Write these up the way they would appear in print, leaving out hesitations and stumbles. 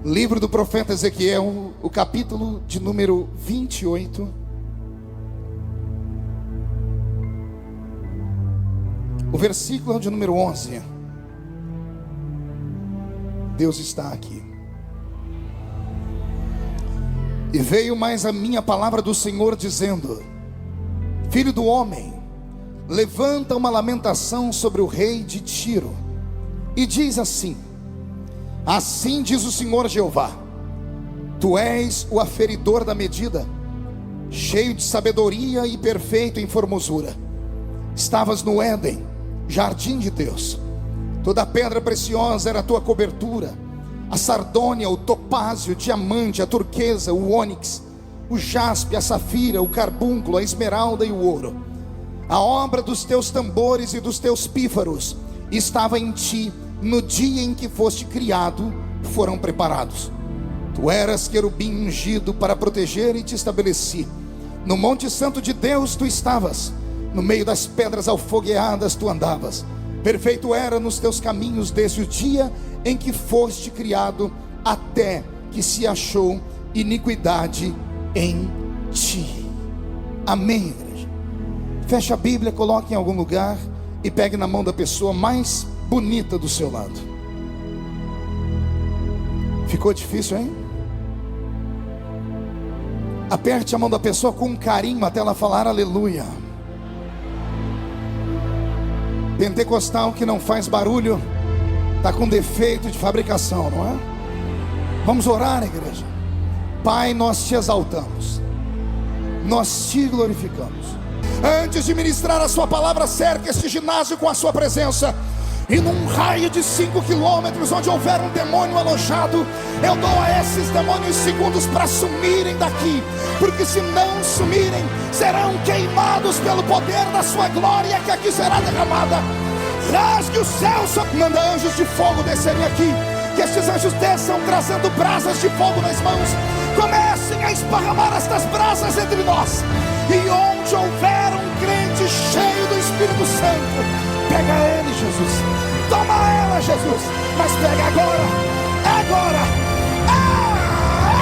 Livro do profeta Ezequiel, o capítulo de número 28. O versículo de número 11. Deus está aqui. E veio mais a minha palavra do Senhor dizendo: Filho do homem, levanta uma lamentação sobre o rei de Tiro, e diz assim: assim diz o Senhor Jeová: tu és o aferidor da medida, cheio de sabedoria e perfeito em formosura. Estavas no Éden, jardim de Deus. Toda pedra preciosa era a tua cobertura: a sardônia, o topázio, o diamante, a turquesa, o ônix, o jaspe, a safira, o carbúnculo, a esmeralda e o ouro. A obra dos teus tambores e dos teus pífaros estava em ti. No dia em que foste criado, foram preparados. Tu eras querubim ungido para proteger, e te estabeleci. No monte santo de Deus tu estavas. No meio das pedras alfogueadas tu andavas. Perfeito era nos teus caminhos desde o dia em que foste criado, até que se achou iniquidade em ti. Amém, igreja? Feche a Bíblia, coloque em algum lugar e pegue na mão da pessoa mais bonita do seu lado. Ficou difícil, hein? Aperte a mão da pessoa com carinho até ela falar aleluia. Pentecostal que não faz barulho está com defeito de fabricação, não é? Vamos orar, igreja. Pai, nós te exaltamos, nós te glorificamos. Antes de ministrar a sua palavra, cerca este ginásio com a sua presença. E num raio de 5 quilômetros, onde houver um demônio alojado, eu dou a esses demônios segundos para sumirem daqui, porque se não sumirem, serão queimados pelo poder da sua glória que aqui será derramada. Rasgue o céu, manda anjos de fogo descerem aqui, que estes anjos desçam trazendo brasas de fogo nas mãos. Comecem a esparramar estas brasas entre nós, e onde houver um crente cheio do Espírito Santo, pega ele, Jesus. Toma ela, Jesus. Mas pega agora. Agora.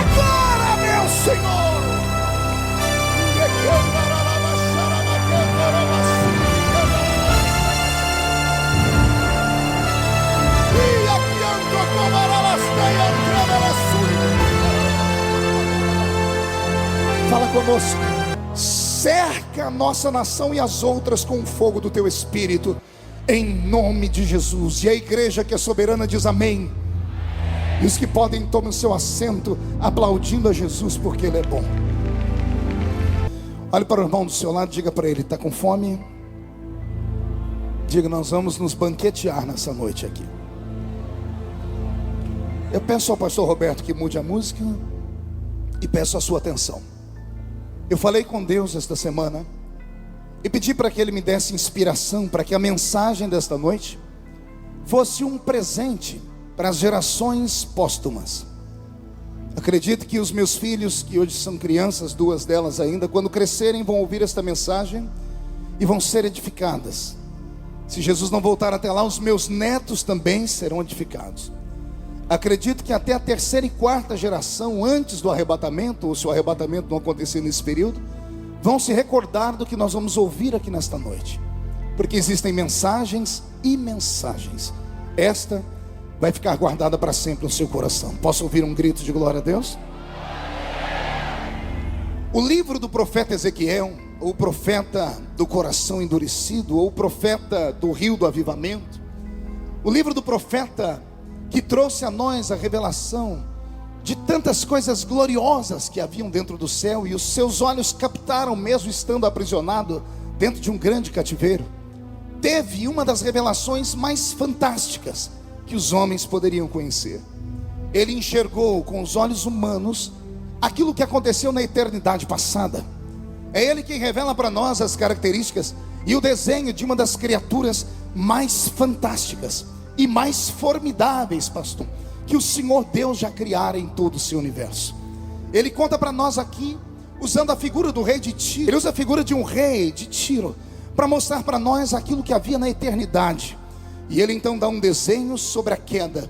Agora, meu Senhor. Fala conosco. Cerca a nossa nação e as outras com o fogo do teu Espírito, em nome de Jesus. E a igreja que é soberana diz amém. E os que podem, tomem o seu assento, aplaudindo a Jesus, porque Ele é bom. Olhe para o irmão do seu lado, diga para ele: está com fome? Diga: nós vamos nos banquetear nessa noite aqui. Eu peço ao pastor Roberto que mude a música, e peço a sua atenção. Eu falei com Deus esta semana e pedi para que Ele me desse inspiração, para que a mensagem desta noite fosse um presente para as gerações póstumas. Acredito que os meus filhos, que hoje são crianças, 2 delas ainda, quando crescerem vão ouvir esta mensagem e vão ser edificadas. Se Jesus não voltar até lá, os meus netos também serão edificados. Acredito que até a 3ª e 4ª geração, antes do arrebatamento, ou se o arrebatamento não acontecer nesse período, vão se recordar do que nós vamos ouvir aqui nesta noite, porque existem mensagens e mensagens. Esta vai ficar guardada para sempre no seu coração. Posso ouvir um grito de glória a Deus? O livro do profeta Ezequiel, ou o profeta do coração endurecido, ou o profeta do rio do avivamento, o livro do profeta que trouxe a nós a revelação de tantas coisas gloriosas que haviam dentro do céu, e os seus olhos captaram mesmo estando aprisionado dentro de um grande cativeiro. Teve uma das revelações mais fantásticas que os homens poderiam conhecer. Ele enxergou com os olhos humanos aquilo que aconteceu na eternidade passada. É Ele quem revela para nós as características e o desenho de uma das criaturas mais fantásticas e mais formidáveis, pastor, que o Senhor Deus já criara em todo o seu universo. Ele conta para nós aqui, usando a figura do rei de Tiro. Ele usa a figura de um rei de Tiro para mostrar para nós aquilo que havia na eternidade. E ele então dá um desenho sobre a queda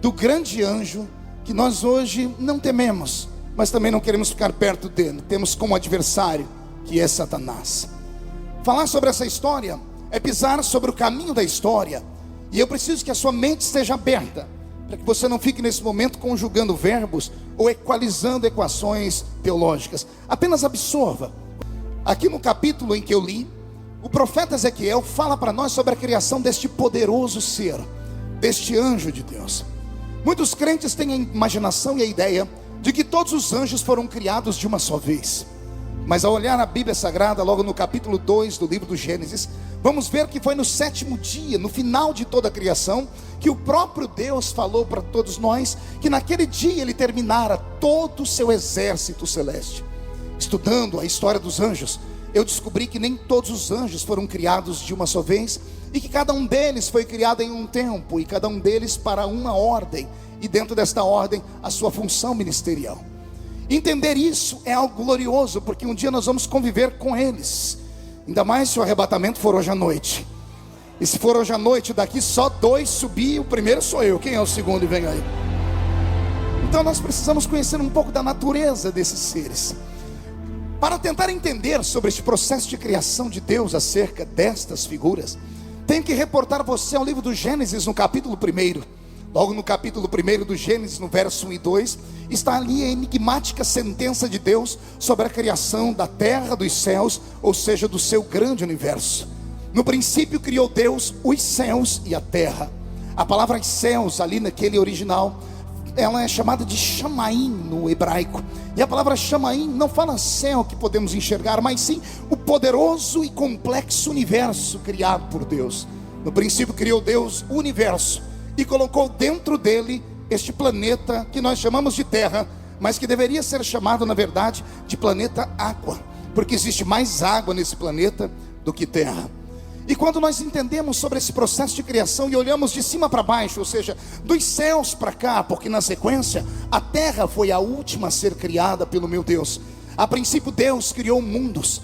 do grande anjo que nós hoje não tememos, mas também não queremos ficar perto dele. Temos como adversário, que é Satanás. Falar sobre essa história é pisar sobre o caminho da história. E eu preciso que a sua mente esteja aberta, para que você não fique nesse momento conjugando verbos ou equalizando equações teológicas. Apenas absorva. Aqui no capítulo em que eu li, o profeta Ezequiel fala para nós sobre a criação deste poderoso ser, deste anjo de Deus. Muitos crentes têm a imaginação e a ideia de que todos os anjos foram criados de uma só vez. Mas ao olhar a Bíblia Sagrada, logo no capítulo 2 do livro do Gênesis, vamos ver que foi no 7º dia, no final de toda a criação, que o próprio Deus falou para todos nós que naquele dia ele terminara todo o seu exército celeste. Estudando a história dos anjos, eu descobri que nem todos os anjos foram criados de uma só vez, e que cada um deles foi criado em um tempo, e cada um deles para uma ordem, e dentro desta ordem a sua função ministerial. Entender isso é algo glorioso, porque um dia nós vamos conviver com eles, ainda mais se o arrebatamento for hoje à noite. E se for hoje à noite, daqui só 2 subir, o primeiro sou eu, quem é o segundo? E vem aí. Então nós precisamos conhecer um pouco da natureza desses seres. Para tentar entender sobre este processo de criação de Deus acerca destas figuras, tenho que reportar você ao livro do Gênesis, no capítulo 1. Logo no capítulo 1 do Gênesis, no verso 1 e 2, está ali a enigmática sentença de Deus sobre a criação da terra, dos céus, ou seja, do seu grande universo. No princípio criou Deus os céus e a terra. A palavra céus ali naquele original, ela é chamada de Shamaim no hebraico. E a palavra Shamaim não fala céu que podemos enxergar, mas sim o poderoso e complexo universo criado por Deus. No princípio criou Deus o universo e colocou dentro dele este planeta que nós chamamos de terra, mas que deveria ser chamado na verdade de planeta água, porque existe mais água nesse planeta do que terra. E quando nós entendemos sobre esse processo de criação e olhamos de cima para baixo, ou seja, dos céus para cá, porque na sequência a terra foi a última a ser criada pelo meu Deus. A princípio Deus criou mundos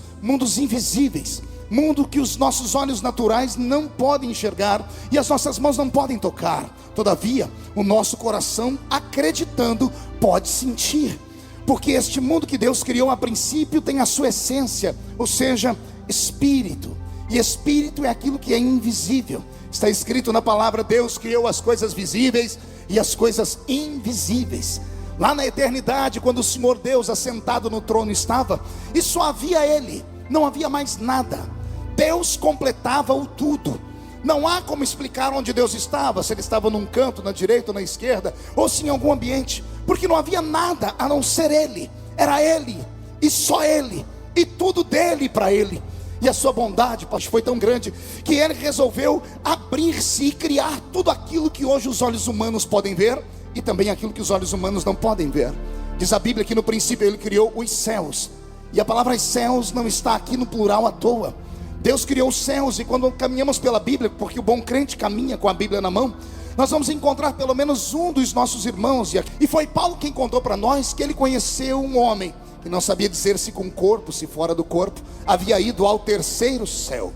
invisíveis, mundo que os nossos olhos naturais não podem enxergar e as nossas mãos não podem tocar. Todavia, o nosso coração, acreditando, pode sentir, porque este mundo que Deus criou a princípio tem a sua essência, ou seja, espírito. E espírito é aquilo que é invisível. Está escrito na palavra: Deus criou as coisas visíveis e as coisas invisíveis. Lá na eternidade, quando o Senhor Deus assentado no trono estava, e só havia Ele, não havia mais nada. Deus completava o tudo. Não há como explicar onde Deus estava, se Ele estava num canto, na direita ou na esquerda, ou se em algum ambiente, porque não havia nada a não ser Ele. Era Ele, e só Ele, e tudo dele para Ele. E a sua bondade foi tão grande que Ele resolveu abrir-se e criar tudo aquilo que hoje os olhos humanos podem ver, e também aquilo que os olhos humanos não podem ver. Diz a Bíblia que no princípio Ele criou os céus, e a palavra céus não está aqui no plural à toa. Deus criou os céus, e quando caminhamos pela Bíblia, porque o bom crente caminha com a Bíblia na mão, nós vamos encontrar pelo menos um dos nossos irmãos, e foi Paulo quem contou para nós que ele conheceu um homem que não sabia dizer se com o corpo, se fora do corpo, havia ido ao 3º céu.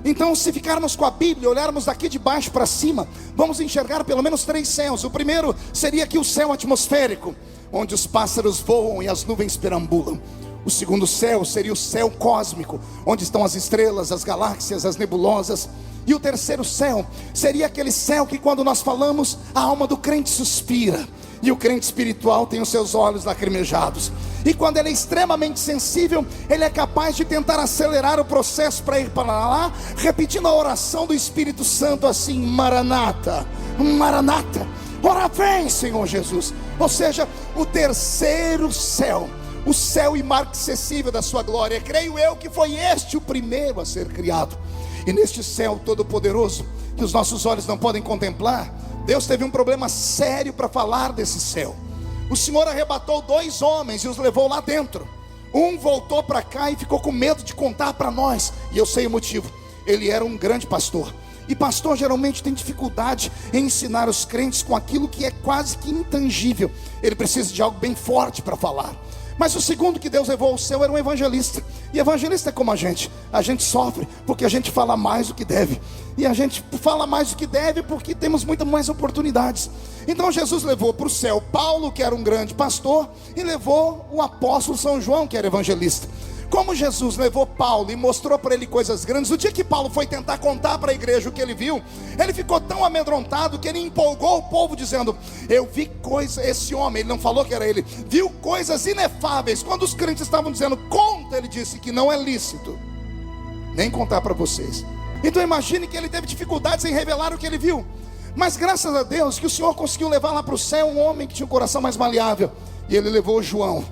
Então, se ficarmos com a Bíblia, olharmos daqui de baixo para cima, vamos enxergar pelo menos 3 céus. O primeiro seria aqui o céu atmosférico, onde os pássaros voam e as nuvens perambulam. O segundo céu seria o céu cósmico, onde estão as estrelas, as galáxias, as nebulosas. E o terceiro céu seria aquele céu que quando nós falamos, a alma do crente suspira, e o crente espiritual tem os seus olhos lacrimejados. E quando ele é extremamente sensível, ele é capaz de tentar acelerar o processo para ir para lá, repetindo a oração do Espírito Santo assim: Maranata, Maranata, ora vem Senhor Jesus. Ou seja, o terceiro céu, o céu imarcessível da sua glória, creio eu que foi este o primeiro a ser criado. E neste céu todo poderoso, que os nossos olhos não podem contemplar, Deus teve um problema sério para falar desse céu. O Senhor arrebatou 2 homens e os levou lá dentro. Um voltou para cá e ficou com medo de contar para nós, e eu sei o motivo. Ele era um grande pastor, e pastor geralmente tem dificuldade em ensinar os crentes com aquilo que é quase que intangível. Ele precisa de algo bem forte para falar. Mas o segundo que Deus levou ao céu era um evangelista. E evangelista é como a gente sofre porque a gente fala mais do que deve. e a gente fala mais do que deve porque temos muitas mais oportunidades. Então Jesus levou para o céu Paulo, que era um grande pastor, e levou o apóstolo São João, que era evangelista. Como Jesus levou Paulo e mostrou para ele coisas grandes, o dia que Paulo foi tentar contar para a igreja o que ele viu, ele ficou tão amedrontado que ele empolgou o povo dizendo: eu vi coisas, esse homem, ele não falou que era ele, viu coisas inefáveis. Quando os crentes estavam dizendo conta, ele disse que não é lícito nem contar para vocês. Então imagine que ele teve dificuldades em revelar o que ele viu, mas graças a Deus que o Senhor conseguiu levar lá para o céu um homem que tinha um coração mais maleável, e ele levou João.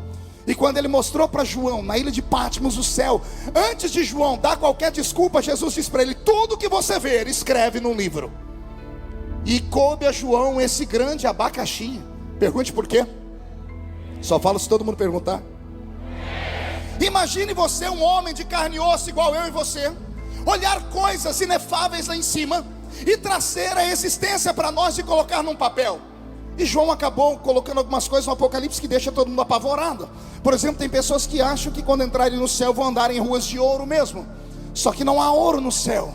E quando ele mostrou para João, na ilha de Patmos, o céu, antes de João dar qualquer desculpa, Jesus disse para ele: tudo que você ver, escreve num livro. E coube a João esse grande abacaxi. Pergunte por quê? Só falo se todo mundo perguntar. Imagine você, um homem de carne e osso igual eu e você, olhar coisas inefáveis lá em cima e trazer a existência para nós e colocar num papel. E João acabou colocando algumas coisas no Apocalipse que deixa todo mundo apavorado. Por exemplo, tem pessoas que acham que quando entrarem no céu vão andar em ruas de ouro mesmo. Só que não há ouro no céu,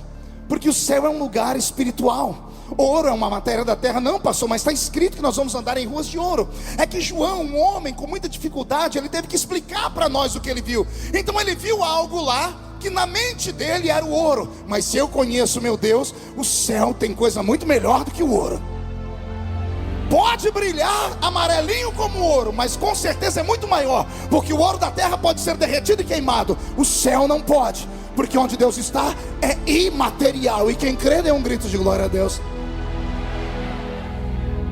porque o céu é um lugar espiritual. Ouro é uma matéria da terra. Não, pastor, mas está escrito que nós vamos andar em ruas de ouro. É que João, um homem com muita dificuldade, ele teve que explicar para nós o que ele viu. Então ele viu algo lá que na mente dele era o ouro. Mas se eu conheço meu Deus, o céu tem coisa muito melhor do que o ouro. Pode brilhar amarelinho como ouro, mas com certeza é muito maior, porque o ouro da terra pode ser derretido e queimado. O céu não pode, porque onde Deus está é imaterial, e quem crê dê um grito de glória a Deus.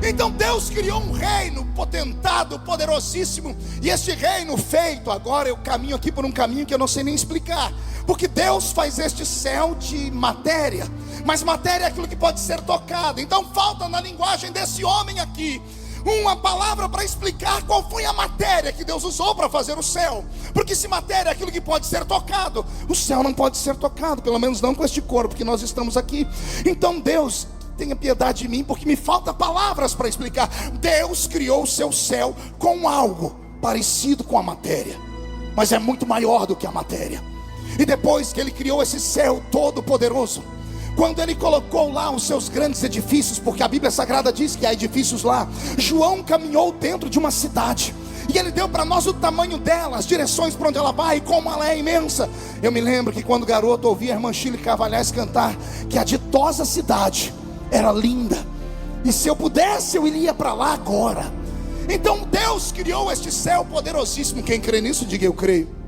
Então Deus criou um reino potentado, poderosíssimo, e este reino feito, agora eu caminho aqui por um caminho que eu não sei nem explicar, porque Deus faz este céu de matéria, mas matéria é aquilo que pode ser tocado. Então falta na linguagem desse homem aqui uma palavra para explicar qual foi a matéria que Deus usou para fazer o céu. Porque se matéria é aquilo que pode ser tocado, o céu não pode ser tocado, pelo menos não com este corpo que nós estamos aqui. Então Deus, tenha piedade de mim, porque me falta palavras para explicar. Deus criou o seu céu com algo parecido com a matéria, mas é muito maior do que a matéria. E depois que ele criou esse céu todo poderoso, quando ele colocou lá os seus grandes edifícios, porque a Bíblia Sagrada diz que há edifícios lá, João caminhou dentro de uma cidade, e ele deu para nós o tamanho dela, as direções para onde ela vai, e como ela é imensa. Eu me lembro que quando garoto ouvi a irmã Chile Cavalhais cantar que a ditosa cidade era linda, e se eu pudesse eu iria para lá agora. Então Deus criou este céu poderosíssimo. Quem crê nisso, diga eu creio.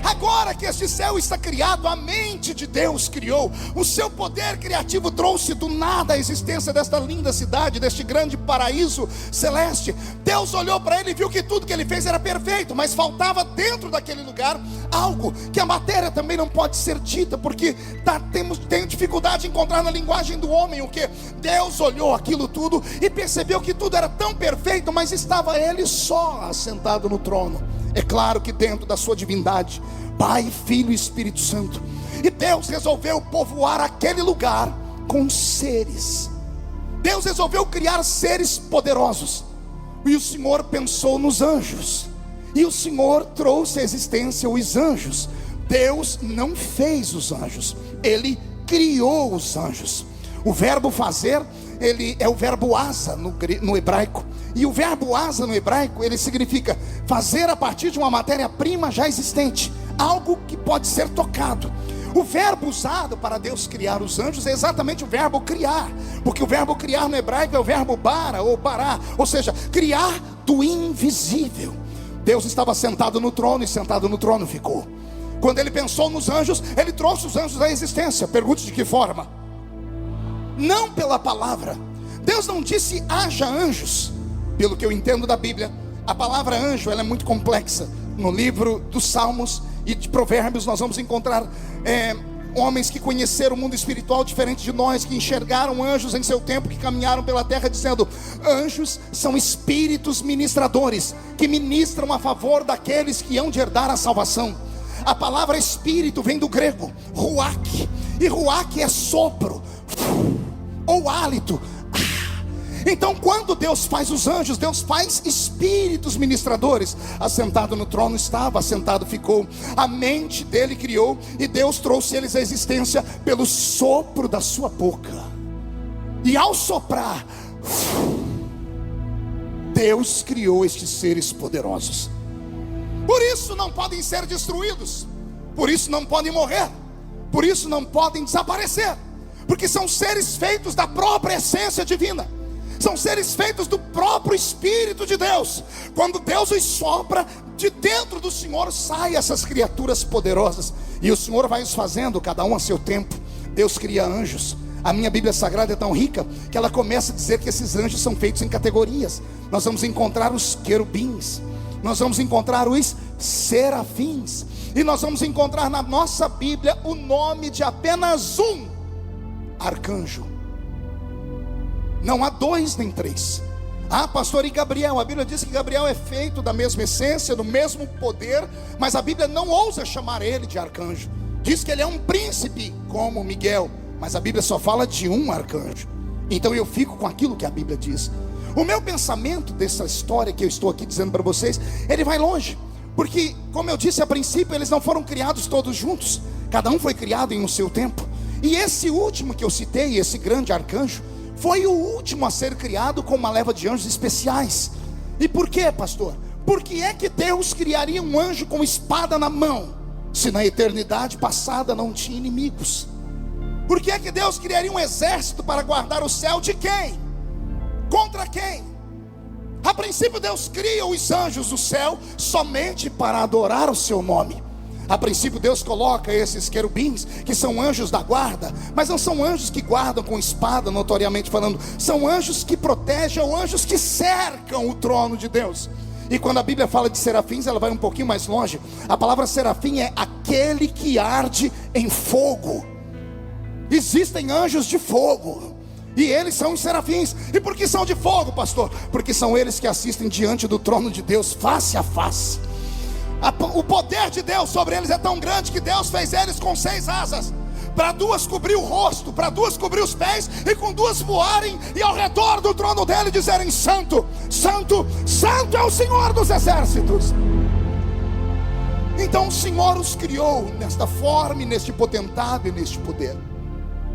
Agora que este céu está criado, a mente de Deus criou, o seu poder criativo trouxe do nada a existência desta linda cidade, deste grande paraíso celeste. Deus olhou para ele e viu que tudo que ele fez era perfeito, mas faltava dentro daquele lugar algo que a matéria também não pode ser dita, porque tem dificuldade em encontrar na linguagem do homem o que. Deus olhou aquilo tudo e percebeu que tudo era tão perfeito, mas estava ele só assentado no trono. É claro que dentro da sua divindade, Pai, Filho e Espírito Santo. E Deus resolveu povoar aquele lugar com seres. Deus resolveu criar seres poderosos. E o Senhor pensou nos anjos, e o Senhor trouxe à existência os anjos. Deus não fez os anjos, Ele criou os anjos. O verbo fazer, ele é o verbo asa no hebraico. E o verbo asa no hebraico, ele significa fazer a partir de uma matéria-prima já existente, algo que pode ser tocado. O verbo usado para Deus criar os anjos é exatamente o verbo criar, porque o verbo criar no hebraico é o verbo bara ou bará, ou seja, criar do invisível. Deus estava sentado no trono, e sentado no trono ficou. Quando ele pensou nos anjos, ele trouxe os anjos à existência. Pergunte de que forma? Não pela palavra. Deus não disse haja anjos. Pelo que eu entendo da Bíblia, a palavra anjo, ela é muito complexa. No livro dos Salmos e de Provérbios nós vamos encontrar homens que conheceram o mundo espiritual diferente de nós, que enxergaram anjos em seu tempo, que caminharam pela terra dizendo: anjos são espíritos ministradores, que ministram a favor daqueles que hão de herdar a salvação. A palavra espírito vem do grego ruach, e ruach é sopro ou hálito. Então quando Deus faz os anjos, Deus faz espíritos ministradores. Assentado no trono estava, assentado ficou. A mente dele criou, e Deus trouxe eles à existência pelo sopro da sua boca. E ao soprar, Deus criou estes seres poderosos. Por isso não podem ser destruídos, por isso não podem morrer, por isso não podem desaparecer, porque são seres feitos da própria essência divina, são seres feitos do próprio Espírito de Deus. Quando Deus os sopra, de dentro do Senhor saem essas criaturas poderosas, e o Senhor vai os fazendo, cada um a seu tempo. Deus cria anjos. A minha Bíblia Sagrada é tão rica que ela começa a dizer que esses anjos são feitos em categorias. Nós vamos encontrar os querubins, nós vamos encontrar os serafins, e nós vamos encontrar na nossa Bíblia o nome de apenas um arcanjo. Não há dois nem três. Ah, pastor, e Gabriel? A Bíblia diz que Gabriel é feito da mesma essência, do mesmo poder, mas a Bíblia não ousa chamar ele de arcanjo. Diz que ele é um príncipe como Miguel, mas a Bíblia só fala de um arcanjo. Então eu fico com aquilo que a Bíblia diz. O meu pensamento dessa história que eu estou aqui dizendo para vocês, ele vai longe, porque, como eu disse a princípio, eles não foram criados todos juntos. Cada um foi criado em um seu tempo. E esse último que eu citei, esse grande arcanjo, foi o último a ser criado com uma leva de anjos especiais. E por quê, pastor? Por que é que Deus criaria um anjo com espada na mão, se na eternidade passada não tinha inimigos? Por que é que Deus criaria um exército para guardar o céu de quem? Contra quem? A princípio Deus cria os anjos do céu somente para adorar o seu nome. A princípio Deus coloca esses querubins, que são anjos da guarda, mas não são anjos que guardam com espada, notoriamente falando. São anjos que protegem, ou anjos que cercam o trono de Deus. E quando a Bíblia fala de serafins, ela vai um pouquinho mais longe. A palavra serafim é aquele que arde em fogo. Existem anjos de fogo, e eles são os serafins. E por que são de fogo, pastor? Porque são eles que assistem diante do trono de Deus face a face. O poder de Deus sobre eles é tão grande que Deus fez eles com 6 asas, para 2 cobrir o rosto, para 2 cobrir os pés, e com 2 voarem, e ao redor do trono dele dizerem: Santo, Santo, Santo é o Senhor dos exércitos. Então o Senhor os criou nesta forma, e neste potentado, e neste poder.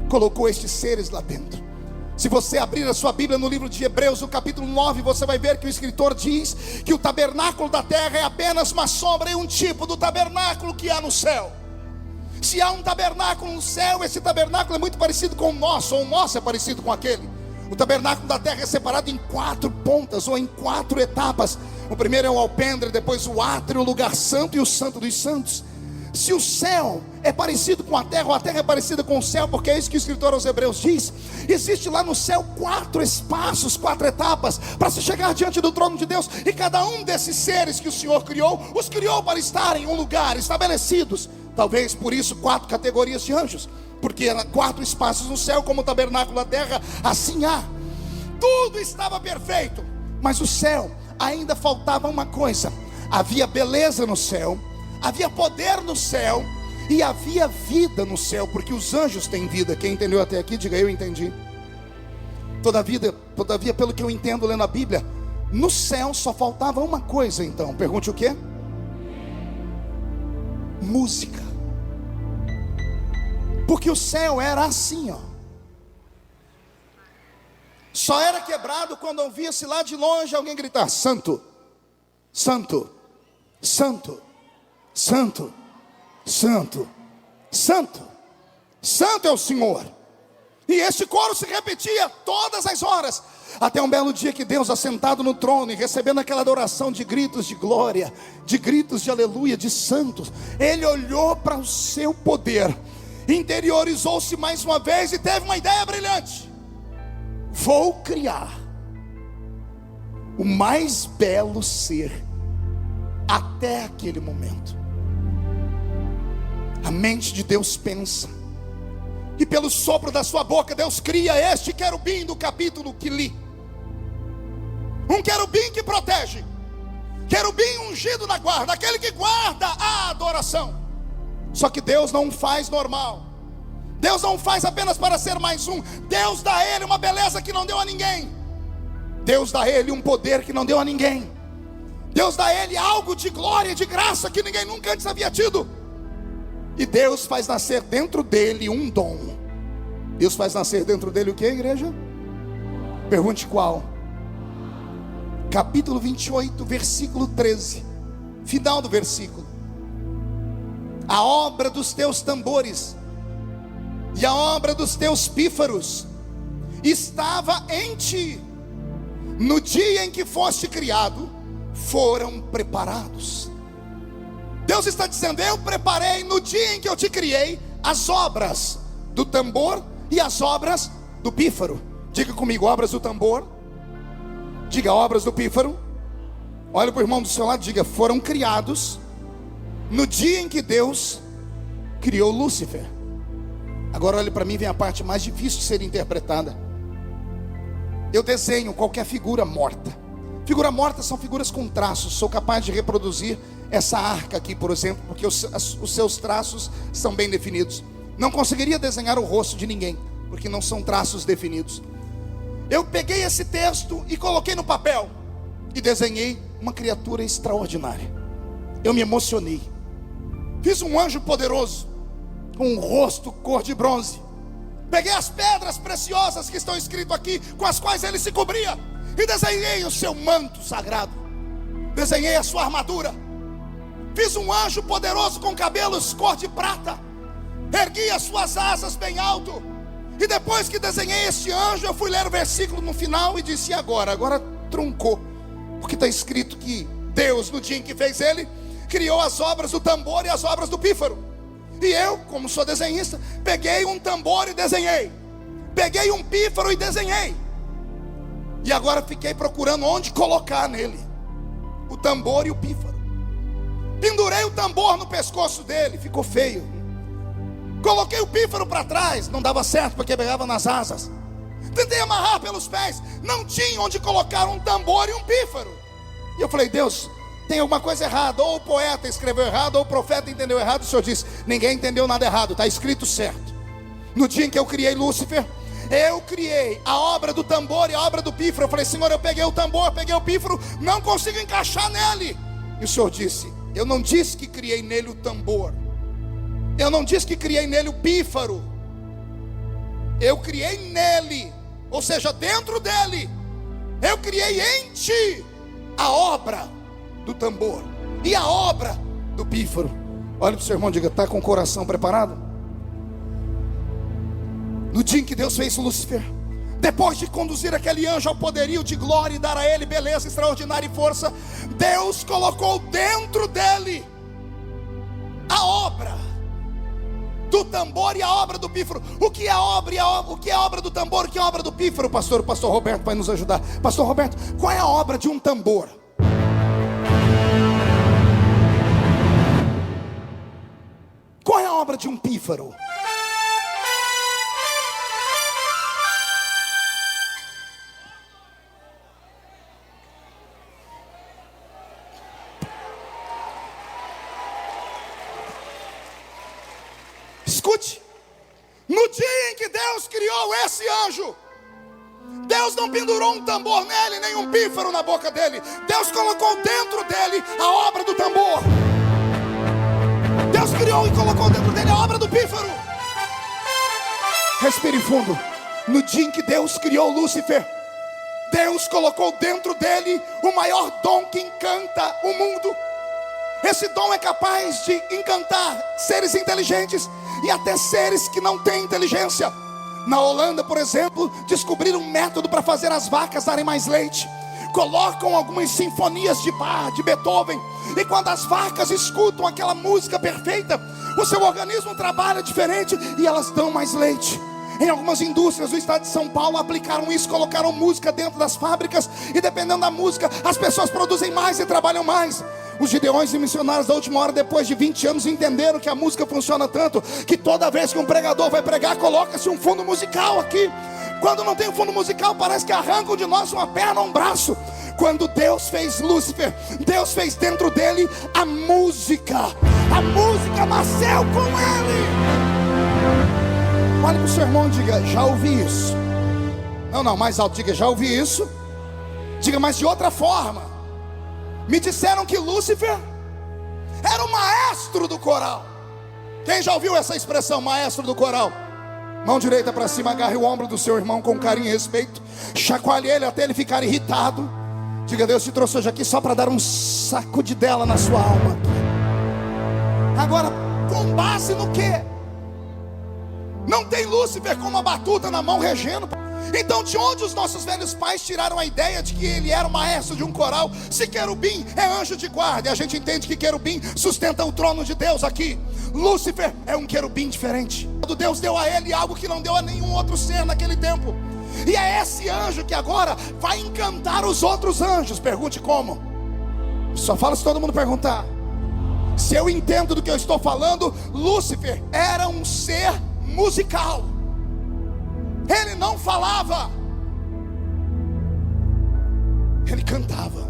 Colocou estes seres lá dentro. Se você abrir a sua Bíblia no livro de Hebreus, no capítulo 9, você vai ver que o escritor diz que o tabernáculo da terra é apenas uma sombra e um tipo do tabernáculo que há no céu. Se há um tabernáculo no céu, esse tabernáculo é muito parecido com o nosso, ou o nosso é parecido com aquele. O tabernáculo da terra é separado em 4 pontas, ou em 4 etapas. O primeiro é o alpendre, depois o átrio, o lugar santo e o santo dos santos. Se o céu é parecido com a terra, ou a terra é parecida com o céu, porque é isso que o escritor aos Hebreus diz, existe lá no céu 4 espaços, 4 etapas, para se chegar diante do trono de Deus. E cada um desses seres que o Senhor criou, os criou para estar em um lugar, estabelecidos. Talvez por isso 4 categorias de anjos, porque 4 espaços no céu, como o tabernáculo da terra, assim há. Tudo estava perfeito, mas o céu ainda faltava uma coisa. Havia beleza no céu, havia poder no céu, e havia vida no céu, porque os anjos têm vida. Quem entendeu até aqui, diga: eu entendi. Todavia, pelo que eu entendo lendo a Bíblia, no céu só faltava uma coisa. Então, pergunte o quê? Música. Porque o céu era assim, ó. Só era quebrado quando ouvia-se lá de longe alguém gritar: Santo, Santo, Santo, Santo, Santo, Santo, Santo é o Senhor. E esse coro se repetia todas as horas, até um belo dia que Deus, assentado no trono e recebendo aquela adoração de gritos de glória, de gritos de aleluia, de santos, Ele olhou para o seu poder, interiorizou-se mais uma vez e teve uma ideia brilhante: vou criar o mais belo ser até aquele momento. A mente de Deus pensa, e pelo sopro da sua boca Deus cria este querubim do capítulo que li. Um querubim que protege, querubim ungido na guarda, aquele que guarda a adoração. Só que Deus não faz normal, Deus não faz apenas para ser mais um. Deus dá a ele uma beleza que não deu a ninguém. Deus dá a ele um poder que não deu a ninguém. Deus dá a ele algo de glória, de graça que ninguém nunca antes havia tido. E Deus faz nascer dentro dele um dom. Deus faz nascer dentro dele o que, igreja? Pergunte qual? Capítulo 28, versículo 13. Final do versículo. A obra dos teus tambores e a obra dos teus pífaros estava em ti. No dia em que foste criado, foram preparados. Deus está dizendo: eu preparei no dia em que eu te criei as obras do tambor e as obras do pífaro. Diga comigo: obras do tambor. Diga: obras do pífaro. Olha para o irmão do seu lado, diga: foram criados no dia em que Deus criou Lúcifer. Agora olhe para mim, vem a parte mais difícil de ser interpretada. Eu desenho qualquer figura morta. Figura morta são figuras com traços. Sou capaz de reproduzir essa arca aqui, por exemplo, porque os seus traços são bem definidos. Não conseguiria desenhar o rosto de ninguém, porque não são traços definidos. Eu peguei esse texto e coloquei no papel e desenhei uma criatura extraordinária. Eu me emocionei. Fiz um anjo poderoso com um rosto cor de bronze. Peguei as pedras preciosas que estão escritas aqui, com as quais ele se cobria, e desenhei o seu manto sagrado. Desenhei a sua armadura. Fiz um anjo poderoso com cabelos cor de prata. Ergui as suas asas bem alto. E depois que desenhei este anjo, eu fui ler o versículo no final e disse: agora truncou. Porque está escrito que Deus, no dia em que fez ele, criou as obras do tambor e as obras do pífaro. E eu, como sou desenhista, peguei um tambor e desenhei. Peguei um pífaro e desenhei. E agora fiquei procurando onde colocar nele o tambor e o pífaro. Pendurei o tambor no pescoço dele, ficou feio. Coloquei o pífaro para trás, não dava certo porque pegava nas asas. Tentei amarrar pelos pés, não tinha onde colocar um tambor e um pífaro. E eu falei: Deus, tem alguma coisa errada. Ou o poeta escreveu errado, ou o profeta entendeu errado. O Senhor disse: ninguém entendeu nada errado, está escrito certo. No dia em que eu criei Lúcifer, eu criei a obra do tambor e a obra do pífaro. Eu falei: Senhor, eu peguei o tambor, peguei o pífaro, não consigo encaixar nele. E o Senhor disse: eu não disse que criei nele o tambor, eu não disse que criei nele o pífaro, eu criei nele, ou seja, dentro dele, eu criei em ti a obra do tambor e a obra do pífaro. Olha para o seu irmão e diga: está com o coração preparado? No dia em que Deus fez Lúcifer, depois de conduzir aquele anjo ao poderio de glória e dar a ele beleza extraordinária e força, Deus colocou dentro dele a obra do tambor e a obra do pífaro. O que é a obra e o que é a obra do tambor? O que é a obra do pífaro? O pastor Roberto vai nos ajudar. Pastor Roberto, qual é a obra de um tambor? Qual é a obra de um pífaro? Escute, no dia em que Deus criou esse anjo, Deus não pendurou um tambor nele, nem um pífaro na boca dele. Deus colocou dentro dele a obra do tambor. Deus criou e colocou dentro dele a obra do pífaro. Respire fundo. No dia em que Deus criou Lúcifer, Deus colocou dentro dele o maior dom que encanta o mundo. Esse dom é capaz de encantar seres inteligentes e até seres que não têm inteligência. Na Holanda, por exemplo, descobriram um método para fazer as vacas darem mais leite. Colocam algumas sinfonias de Bach, de Beethoven, e quando as vacas escutam aquela música perfeita, o seu organismo trabalha diferente e elas dão mais leite. Em algumas indústrias do estado de São Paulo aplicaram isso, colocaram música dentro das fábricas, e dependendo da música, as pessoas produzem mais e trabalham mais. Os gideões e missionários da última hora, depois de 20 anos, entenderam que a música funciona tanto, que toda vez que um pregador vai pregar, coloca-se um fundo musical aqui. Quando não tem um fundo musical, parece que arrancam de nós uma perna ou um braço. Quando Deus fez Lúcifer, Deus fez dentro dele a música. A música nasceu com ele. Olhe para o seu irmão e diga: já ouvi isso. Não, mais alto, diga: já ouvi isso. Diga, mas de outra forma. Me disseram que Lúcifer era o maestro do coral. Quem já ouviu essa expressão, maestro do coral? Mão direita para cima, agarre o ombro do seu irmão com carinho e respeito. Chacoalhe ele até ele ficar irritado. Diga, Deus te trouxe hoje aqui só para dar um sacudidela na sua alma. Agora, com base no quê? Não tem Lúcifer com uma batuta na mão regendo. Então de onde os nossos velhos pais tiraram a ideia de que ele era o maestro de um coral? Se querubim é anjo de guarda, e a gente entende que querubim sustenta o trono de Deus aqui. Lúcifer é um querubim diferente. Deus deu a ele algo que não deu a nenhum outro ser naquele tempo. E é esse anjo que agora vai encantar os outros anjos. Pergunte como. Só fala se todo mundo perguntar. Se eu entendo do que eu estou falando, Lúcifer era um ser musical. Ele não falava, ele cantava.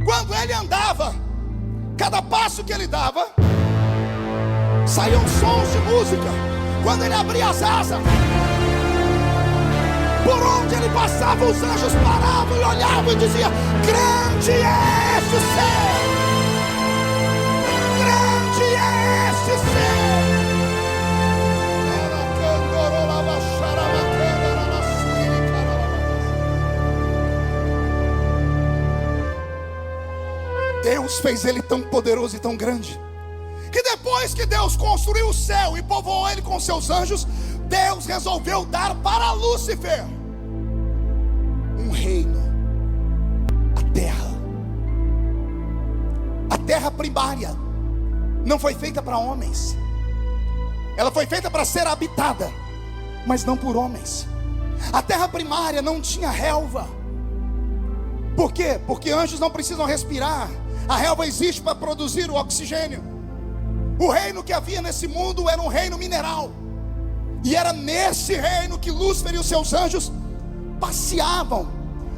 Quando ele andava, cada passo que ele dava, saíam sons de música. Quando ele abria as asas, por onde ele passava, os anjos paravam e olhavam e diziam: grande é este ser, grande é este ser. Deus fez ele tão poderoso e tão grande, que depois que Deus construiu o céu e povoou ele com seus anjos, Deus resolveu dar para Lúcifer um reino, a terra. A terra primária não foi feita para homens. Ela foi feita para ser habitada, mas não por homens. A terra primária não tinha relva. Por quê? Porque anjos não precisam respirar. A relva existe para produzir o oxigênio. O reino que havia nesse mundo era um reino mineral. E era nesse reino que Lúcifer e os seus anjos passeavam.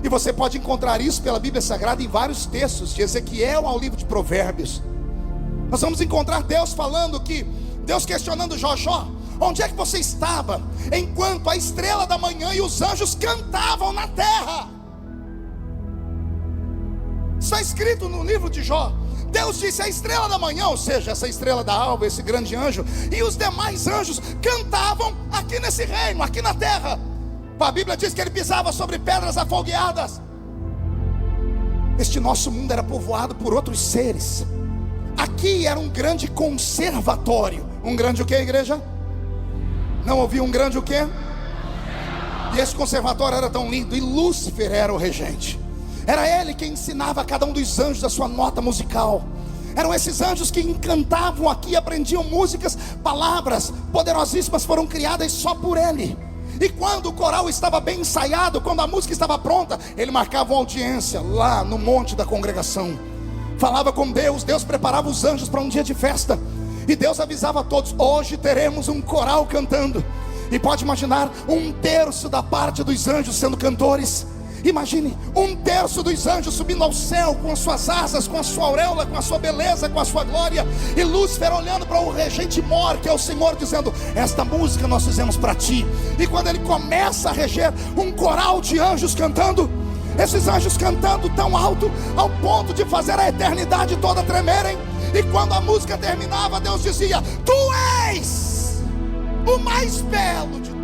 E você pode encontrar isso pela Bíblia Sagrada em vários textos, de Ezequiel ao livro de Provérbios. Nós vamos encontrar Deus falando que, Deus questionando Jó: onde é que você estava enquanto a estrela da manhã e os anjos cantavam na terra? Está escrito no livro de Jó. Deus disse: a estrela da manhã, ou seja, essa estrela da alva, esse grande anjo, e os demais anjos cantavam aqui nesse reino, aqui na terra. A Bíblia diz que ele pisava sobre pedras afogueadas. Este nosso mundo era povoado por outros seres. Aqui era um grande conservatório. Um grande o que, igreja? Não ouvi um grande o quê? E esse conservatório era tão lindo. E Lúcifer era o regente. Era ele quem ensinava a cada um dos anjos a sua nota musical. Eram esses anjos que encantavam aqui, aprendiam músicas, palavras poderosíssimas foram criadas só por ele. E quando o coral estava bem ensaiado, quando a música estava pronta, ele marcava uma audiência lá no monte da congregação. Falava com Deus, Deus preparava os anjos para um dia de festa. E Deus avisava a todos: hoje teremos um coral cantando. E pode imaginar 1/3 da parte dos anjos sendo cantores. Imagine 1/3 dos anjos subindo ao céu com as suas asas, com a sua auréola, com a sua beleza, com a sua glória. E Lúcifer olhando para o regente mor, que é o Senhor, dizendo: esta música nós fizemos para ti. E quando ele começa a reger, um coral de anjos cantando, esses anjos cantando tão alto, ao ponto de fazer a eternidade toda tremerem. E quando a música terminava, Deus dizia: tu és o mais belo de todos.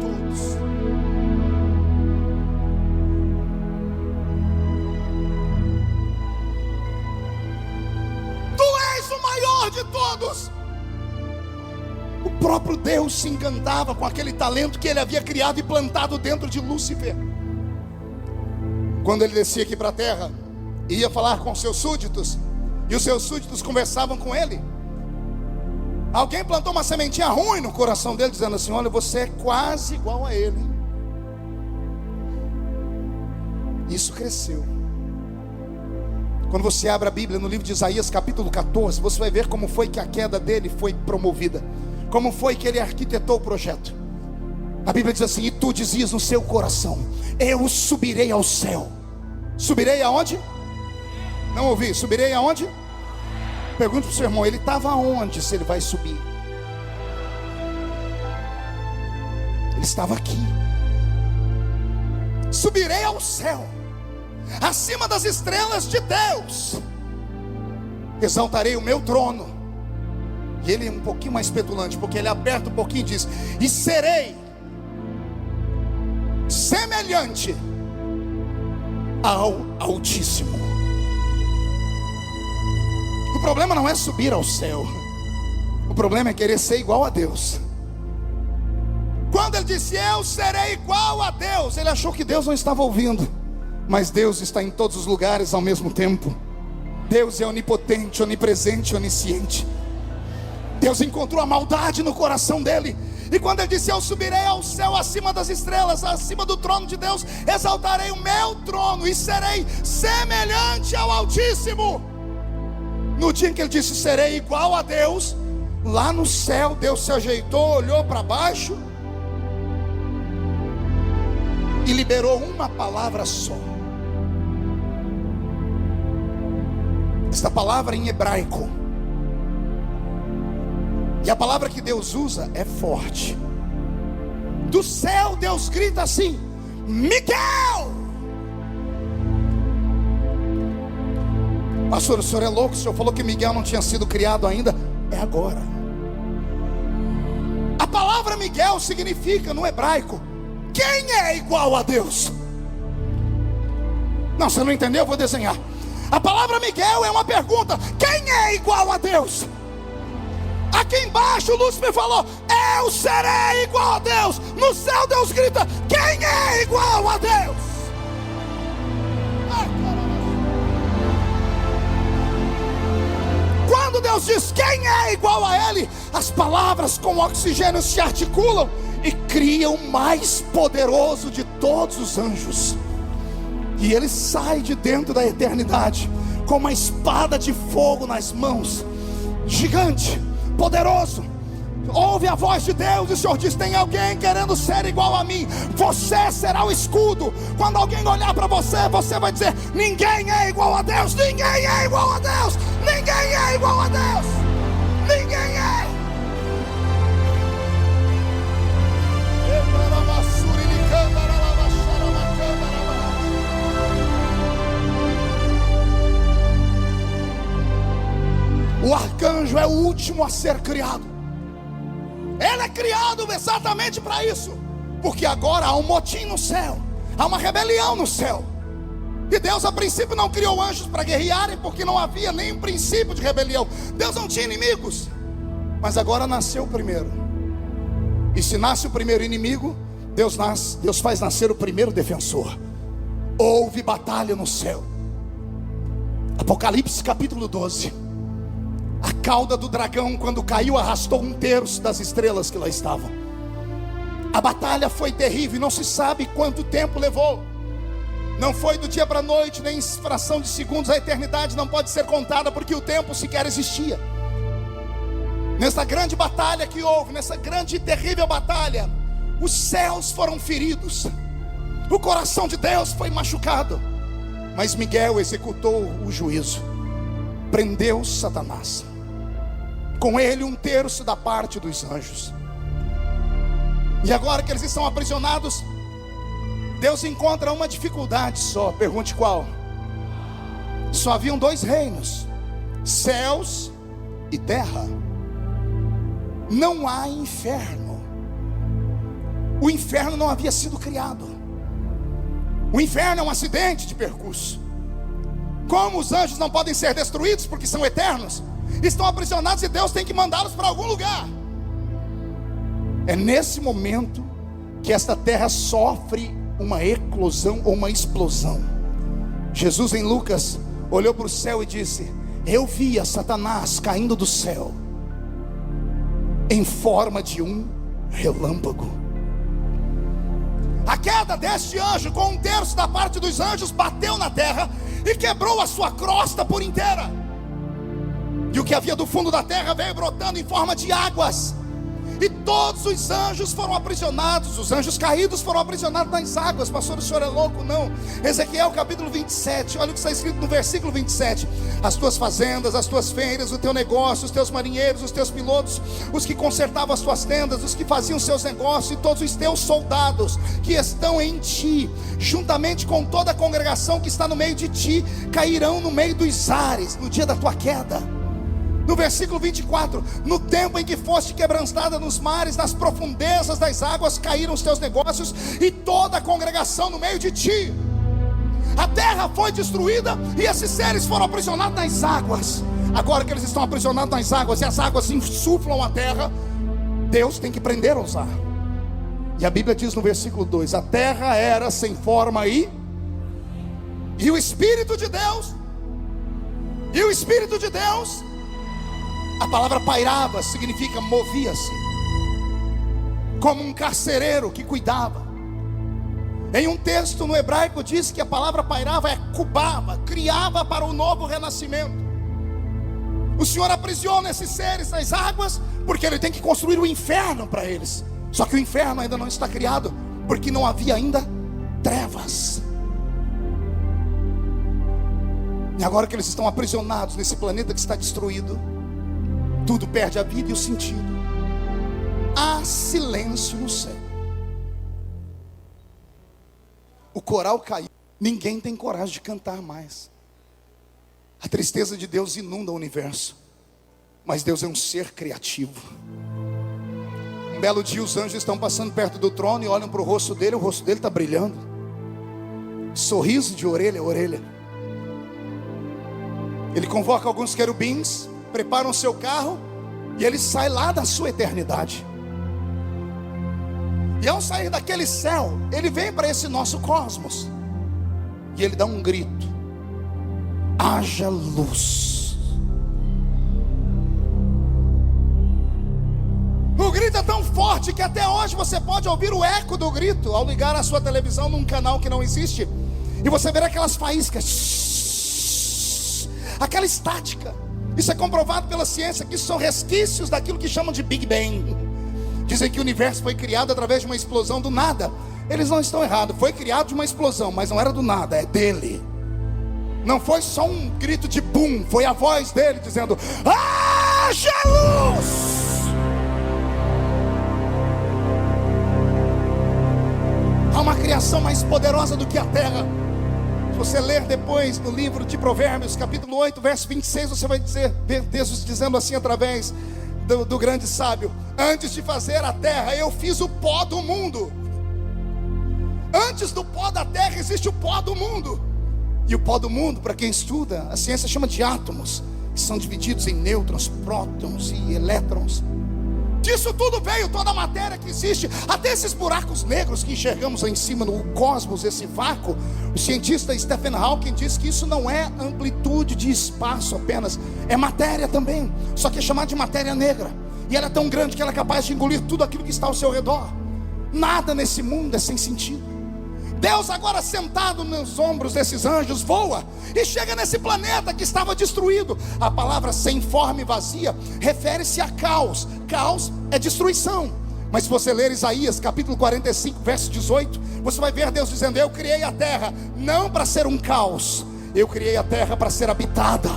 De todos. O próprio Deus se encantava com aquele talento que ele havia criado e plantado dentro de Lúcifer. Quando ele descia aqui para a terra, ia falar com seus súditos, e os seus súditos conversavam com ele, alguém plantou uma sementinha ruim no coração dele, dizendo assim: olha, você é quase igual a ele, hein? Isso cresceu. Quando você abre a Bíblia no livro de Isaías capítulo 14, você vai ver como foi que a queda dele foi promovida, como foi que ele arquitetou o projeto. A Bíblia diz assim: e tu dizias no seu coração: eu subirei ao céu. Subirei aonde? Não ouvi. Subirei aonde? Pergunta para o seu irmão: ele estava aonde se ele vai subir? Ele estava aqui. Subirei ao céu. acima das estrelas de Deus, exaltarei o meu trono. E ele é um pouquinho mais petulante, porque ele aperta um pouquinho e diz: e serei semelhante ao Altíssimo. O problema não é subir ao céu, o problema é querer ser igual a Deus. Quando ele disse eu serei igual a Deus, ele achou que Deus não estava ouvindo, mas Deus está em todos os lugares ao mesmo tempo. Deus é onipotente, onipresente, onisciente. Deus encontrou a maldade no coração dele, e quando ele disse eu subirei ao céu acima das estrelas, acima do trono de Deus, exaltarei o meu trono e serei semelhante ao Altíssimo. No dia em que ele disse serei igual a Deus, lá no céu Deus se ajeitou, olhou para baixo e liberou uma palavra só. Esta palavra em hebraico, e a palavra que Deus usa é forte. Do céu Deus grita assim: Miguel! Pastor, o senhor é louco, o senhor falou que Miguel não tinha sido criado ainda. É agora. A palavra Miguel significa no hebraico: quem é igual a Deus? Não, você não entendeu? Eu vou desenhar. A palavra Miguel é uma pergunta: quem é igual a Deus? Aqui embaixo Lúcifer falou: eu serei igual a Deus. No céu Deus grita: quem é igual a Deus? Quando Deus diz quem é igual a Ele, as palavras com oxigênio se articulam e criam o mais poderoso de todos os anjos. E ele sai de dentro da eternidade com uma espada de fogo nas mãos, gigante, poderoso. Ouve a voz de Deus e o Senhor diz: tem alguém querendo ser igual a mim, você será o escudo. Quando alguém olhar para você, você vai dizer: ninguém é igual a Deus, ninguém é igual a Deus, ninguém é igual a Deus, ninguém é. O arcanjo é o último a ser criado. Ele é criado exatamente para isso, porque agora há um motim no céu, há uma rebelião no céu. E Deus a princípio não criou anjos para guerrearem, porque não havia nem um princípio de rebelião. Deus não tinha inimigos. Mas agora nasceu o primeiro. E se nasce o primeiro inimigo, Deus faz nascer o primeiro defensor. Houve batalha no céu. Apocalipse capítulo 12. A cauda do dragão, quando caiu, arrastou 1/3 das estrelas que lá estavam. A batalha foi terrível, não se sabe quanto tempo levou. Não foi do dia para a noite, nem em fração de segundos. A eternidade não pode ser contada, porque o tempo sequer existia. Nessa grande batalha que houve, nessa grande e terrível batalha, os céus foram feridos, o coração de Deus foi machucado. Mas Miguel executou o juízo, prendeu Satanás, com ele 1/3 da parte dos anjos. E agora que eles estão aprisionados, Deus encontra uma dificuldade só. Pergunte qual? Só haviam 2 reinos: céus e terra. Não há inferno. O inferno não havia sido criado. O inferno é um acidente de percurso. Como os anjos não podem ser destruídos porque são eternos, estão aprisionados e Deus tem que mandá-los para algum lugar. É nesse momento que esta terra sofre uma eclosão ou uma explosão. Jesus em Lucas olhou para o céu e disse: eu via Satanás caindo do céu em forma de um relâmpago. A queda deste anjo, com 1/3 da parte dos anjos, bateu na terra e quebrou a sua crosta por inteira. E o que havia do fundo da terra veio brotando em forma de águas. E todos os anjos foram aprisionados, os anjos caídos foram aprisionados nas águas. Pastor, o senhor é louco? Não. Ezequiel capítulo 27, olha o que está escrito no versículo 27. As tuas fazendas, as tuas feiras, o teu negócio, os teus marinheiros, os teus pilotos, os que consertavam as tuas tendas, os que faziam seus negócios, e todos os teus soldados que estão em ti, juntamente com toda a congregação que está no meio de ti, cairão no meio dos ares, no dia da tua queda. No versículo 24, no tempo em que foste quebrantada nos mares, nas profundezas das águas caíram os teus negócios, e toda a congregação no meio de ti. A terra foi destruída, e esses seres foram aprisionados nas águas. Agora que eles estão aprisionados nas águas, e as águas insuflam a terra, Deus tem que prendê-los lá. E a Bíblia diz no versículo 2, a terra era sem forma e o Espírito de Deus, a palavra pairava significa movia-se, como um carcereiro que cuidava. Em um texto no hebraico diz que a palavra pairava é cubava, criava para o novo renascimento. O Senhor aprisiona esses seres nas águas, porque Ele tem que construir o inferno para eles. Só que o inferno ainda não está criado, porque não havia ainda trevas. E agora que eles estão aprisionados nesse planeta que está destruído, tudo perde a vida e o sentido. Há silêncio no céu. O coral caiu. Ninguém tem coragem de cantar mais. A tristeza de Deus inunda o universo. Mas Deus é um ser criativo. Um belo dia os anjos estão passando perto do trono e olham para o rosto dele está brilhando. Sorriso de orelha a orelha. Ele convoca alguns querubins, preparam o seu carro, e ele sai lá da sua eternidade. E ao sair daquele céu, ele vem para esse nosso cosmos, e ele dá um grito: haja luz. O grito é tão forte que até hoje você pode ouvir o eco do grito ao ligar a sua televisão num canal que não existe, e você vê aquelas faíscas, aquela estática. Isso é comprovado pela ciência, que isso são resquícios daquilo que chamam de Big Bang. Dizem que o universo foi criado através de uma explosão do nada. Eles não estão errados, foi criado de uma explosão, mas não era do nada, é dele. Não foi só um grito de boom, foi a voz dele dizendo: haja luz. Há uma criação mais poderosa do que a terra. Se você ler depois no livro de Provérbios, capítulo 8, verso 26, você vai ver Deus dizendo assim através do grande sábio: antes de fazer a terra, eu fiz o pó do mundo. Antes do pó da terra existe o pó do mundo. E o pó do mundo, para quem estuda, a ciência chama de átomos, que são divididos em nêutrons, prótons e elétrons. Disso tudo veio toda a matéria que existe, até esses buracos negros que enxergamos lá em cima no cosmos, esse vácuo. O cientista Stephen Hawking diz que isso não é amplitude de espaço apenas, é matéria também, só que é chamada de matéria negra. E ela é tão grande que ela é capaz de engolir tudo aquilo que está ao seu redor. Nada nesse mundo é sem sentido. Deus, agora sentado nos ombros desses anjos, voa e chega nesse planeta que estava destruído. A palavra sem forma e vazia refere-se a caos. Caos é destruição. Mas se você ler Isaías capítulo 45, verso 18, você vai ver Deus dizendo: eu criei a terra não para ser um caos, eu criei a terra para ser habitada.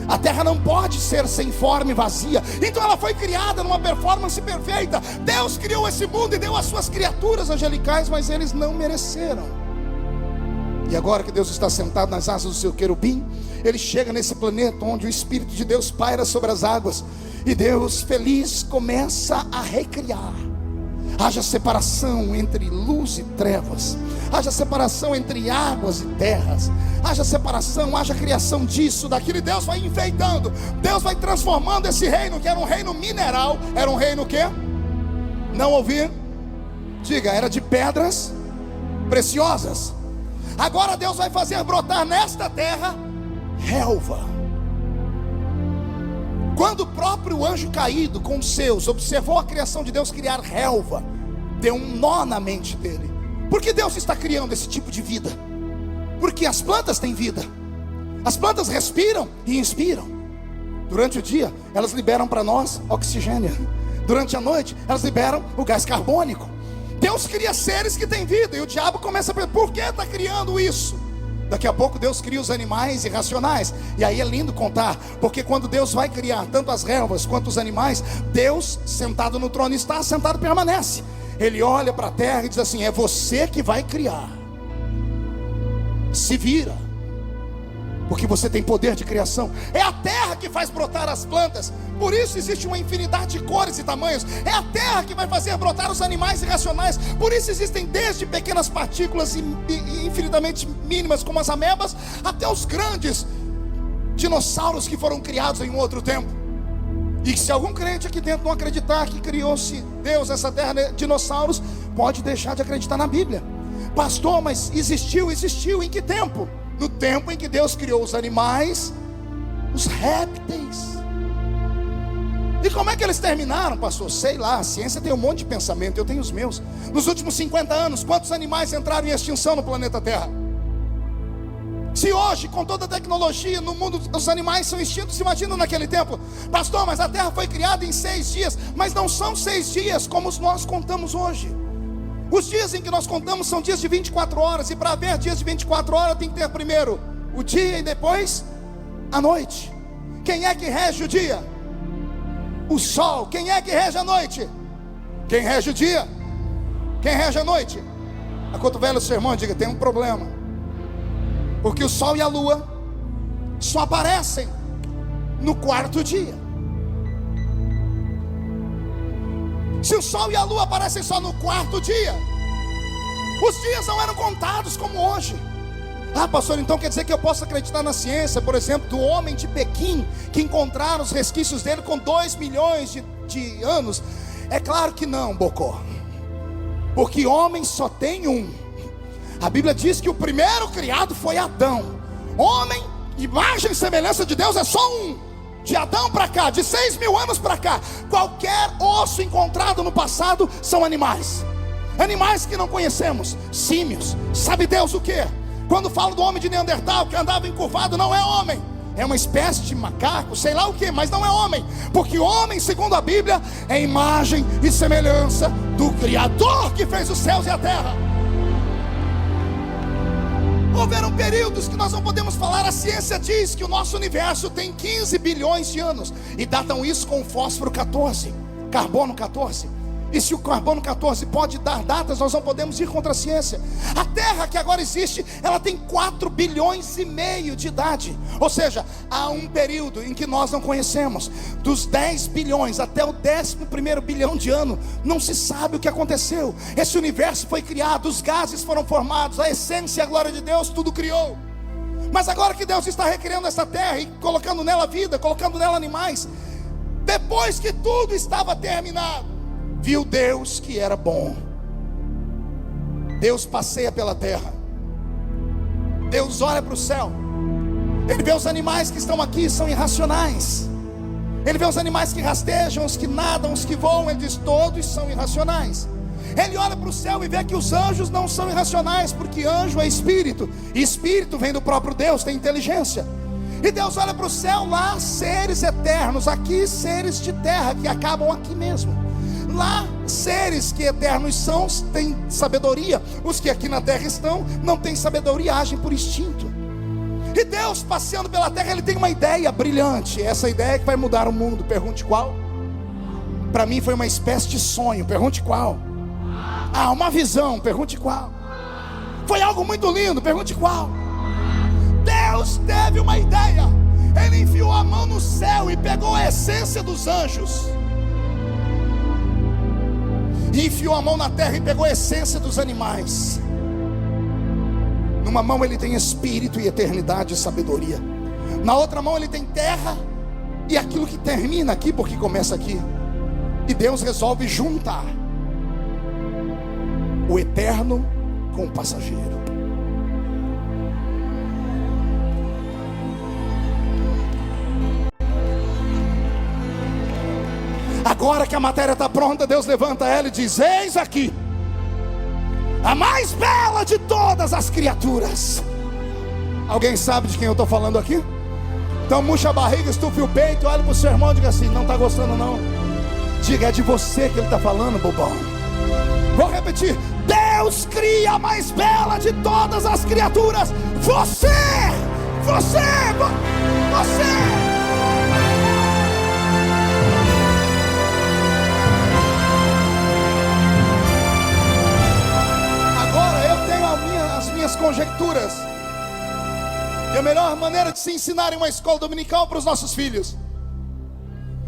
A terra não pode ser sem forma e vazia. Então ela foi criada numa performance perfeita. Deus criou esse mundo e deu as suas criaturas angelicais, mas eles não mereceram. E agora que Deus está sentado nas asas do seu querubim, Ele chega nesse planeta onde o Espírito de Deus paira sobre as águas, e Deus feliz começa a recriar. Haja separação entre luz e trevas, haja separação entre águas e terras, haja separação, haja criação disso, daquilo. E Deus vai enfeitando, Deus vai transformando esse reino, que era um reino mineral. Era um reino que? Não ouvi? Diga, era de pedras preciosas. Agora Deus vai fazer brotar nesta terra relva. Quando o próprio anjo caído com os seus observou a criação de Deus criar relva, deu um nó na mente dele. Por que Deus está criando esse tipo de vida? Porque as plantas têm vida. As plantas respiram e inspiram. Durante o dia elas liberam para nós oxigênio. durante a noite, elas liberam o gás carbônico. Deus cria seres que têm vida, e o diabo começa a pensar: por que está criando isso? Daqui a pouco Deus cria os animais irracionais. E aí é lindo contar, porque quando Deus vai criar tanto as relvas quanto os animais, Deus, sentado no trono está, sentado permanece. Ele olha para a terra e diz assim: é você que vai criar, se vira, porque você tem poder de criação. É a terra que faz brotar as plantas, por isso existe uma infinidade de cores e tamanhos. É a terra que vai fazer brotar os animais irracionais, por isso existem desde pequenas partículas infinitamente mínimas como as amebas, até os grandes dinossauros que foram criados em um outro tempo. E se algum crente aqui dentro não acreditar que criou-se Deus nessa terra, dinossauros, pode deixar de acreditar na Bíblia. Pastor, mas existiu em que tempo? No tempo em que Deus criou os animais, os répteis. E como é que eles terminaram, pastor? Sei lá, a ciência tem um monte de pensamento, eu tenho os meus. Nos últimos 50 anos, quantos animais entraram em extinção no planeta Terra? Se hoje, com toda a tecnologia no mundo, os animais são extintos, imagina naquele tempo. Pastor, mas a Terra foi criada em 6 dias. Mas não são 6 dias como nós contamos hoje. Os dias em que nós contamos são dias de 24 horas. E para haver dias de 24 horas tem que ter primeiro o dia e depois a noite. Quem é que rege o dia? O sol. Quem é que rege a noite? Quem rege o dia? Quem rege a noite? Acotovela o seu irmão e diga: tem um problema, porque o sol e a lua só aparecem no 4º dia. Se o sol e a lua aparecem só no 4º dia, os dias não eram contados como hoje. Ah, pastor, então quer dizer que eu posso acreditar na ciência, por exemplo, do homem de Pequim, que encontraram os resquícios dele com 2 milhões de anos? É claro que não, Bocó, porque homem só tem um. A Bíblia diz que o primeiro criado foi Adão. Homem, imagem e semelhança de Deus, é só um. De Adão para cá, de 6 mil anos para cá, qualquer osso encontrado no passado são animais. Animais que não conhecemos, símios. Sabe Deus o que? Quando falo do homem de Neandertal, que andava encurvado, não é homem, é uma espécie de macaco, sei lá o que, mas não é homem. Porque homem, segundo a Bíblia, é imagem e semelhança do Criador que fez os céus e a terra. Houveram períodos que nós não podemos falar. A ciência diz que o nosso universo tem 15 bilhões de anos, e datam isso com o fósforo 14, carbono 14. E se o carbono 14 pode dar datas, nós não podemos ir contra a ciência. A Terra que agora existe, ela tem 4 bilhões e meio de idade. Ou seja, há um período em que nós não conhecemos. Dos 10 bilhões até o 11º bilhão de ano, não se sabe o que aconteceu. Esse universo foi criado, os gases foram formados, a essência e a glória de Deus, tudo criou. Mas agora que Deus está recriando essa terra e colocando nela vida, colocando nela animais, depois que tudo estava terminado, viu Deus que era bom. Deus passeia pela terra, Deus olha para o céu, Ele vê os animais que estão aqui, são irracionais. Ele vê os animais que rastejam, os que nadam, os que voam. Ele diz: todos são irracionais. Ele olha para o céu e vê que os anjos não são irracionais, porque anjo é espírito, e espírito vem do próprio Deus, tem inteligência. E Deus olha para o céu, lá seres eternos, aqui seres de terra que acabam aqui mesmo. Lá seres que eternos são, têm sabedoria. Os que aqui na terra estão, não têm sabedoria, agem por instinto. E Deus passeando pela terra, Ele tem uma ideia brilhante. Essa ideia que vai mudar o mundo. Pergunte qual? Para mim foi uma espécie de sonho. Pergunte qual? Ah, uma visão. Pergunte qual? Foi algo muito lindo. Pergunte qual? Deus teve uma ideia. Ele enfiou a mão no céu e pegou a essência dos anjos, e enfiou a mão na terra e pegou a essência dos animais. Numa mão Ele tem espírito e eternidade e sabedoria. Na outra mão Ele tem terra e aquilo que termina aqui, porque começa aqui. E Deus resolve juntar o eterno com o passageiro. Agora que a matéria está pronta, Deus levanta ela e diz: eis aqui a mais bela de todas as criaturas. Alguém sabe de quem eu estou falando aqui? Então murcha a barriga, estufe o peito, olha para o seu irmão e diga assim: não está gostando não? Diga, é de você que ele está falando, bobão. Vou repetir: Deus cria a mais bela de todas as criaturas. Você. Agora eu tenho as minhas conjecturas. E a melhor maneira de se ensinar em uma escola dominical para os nossos filhos: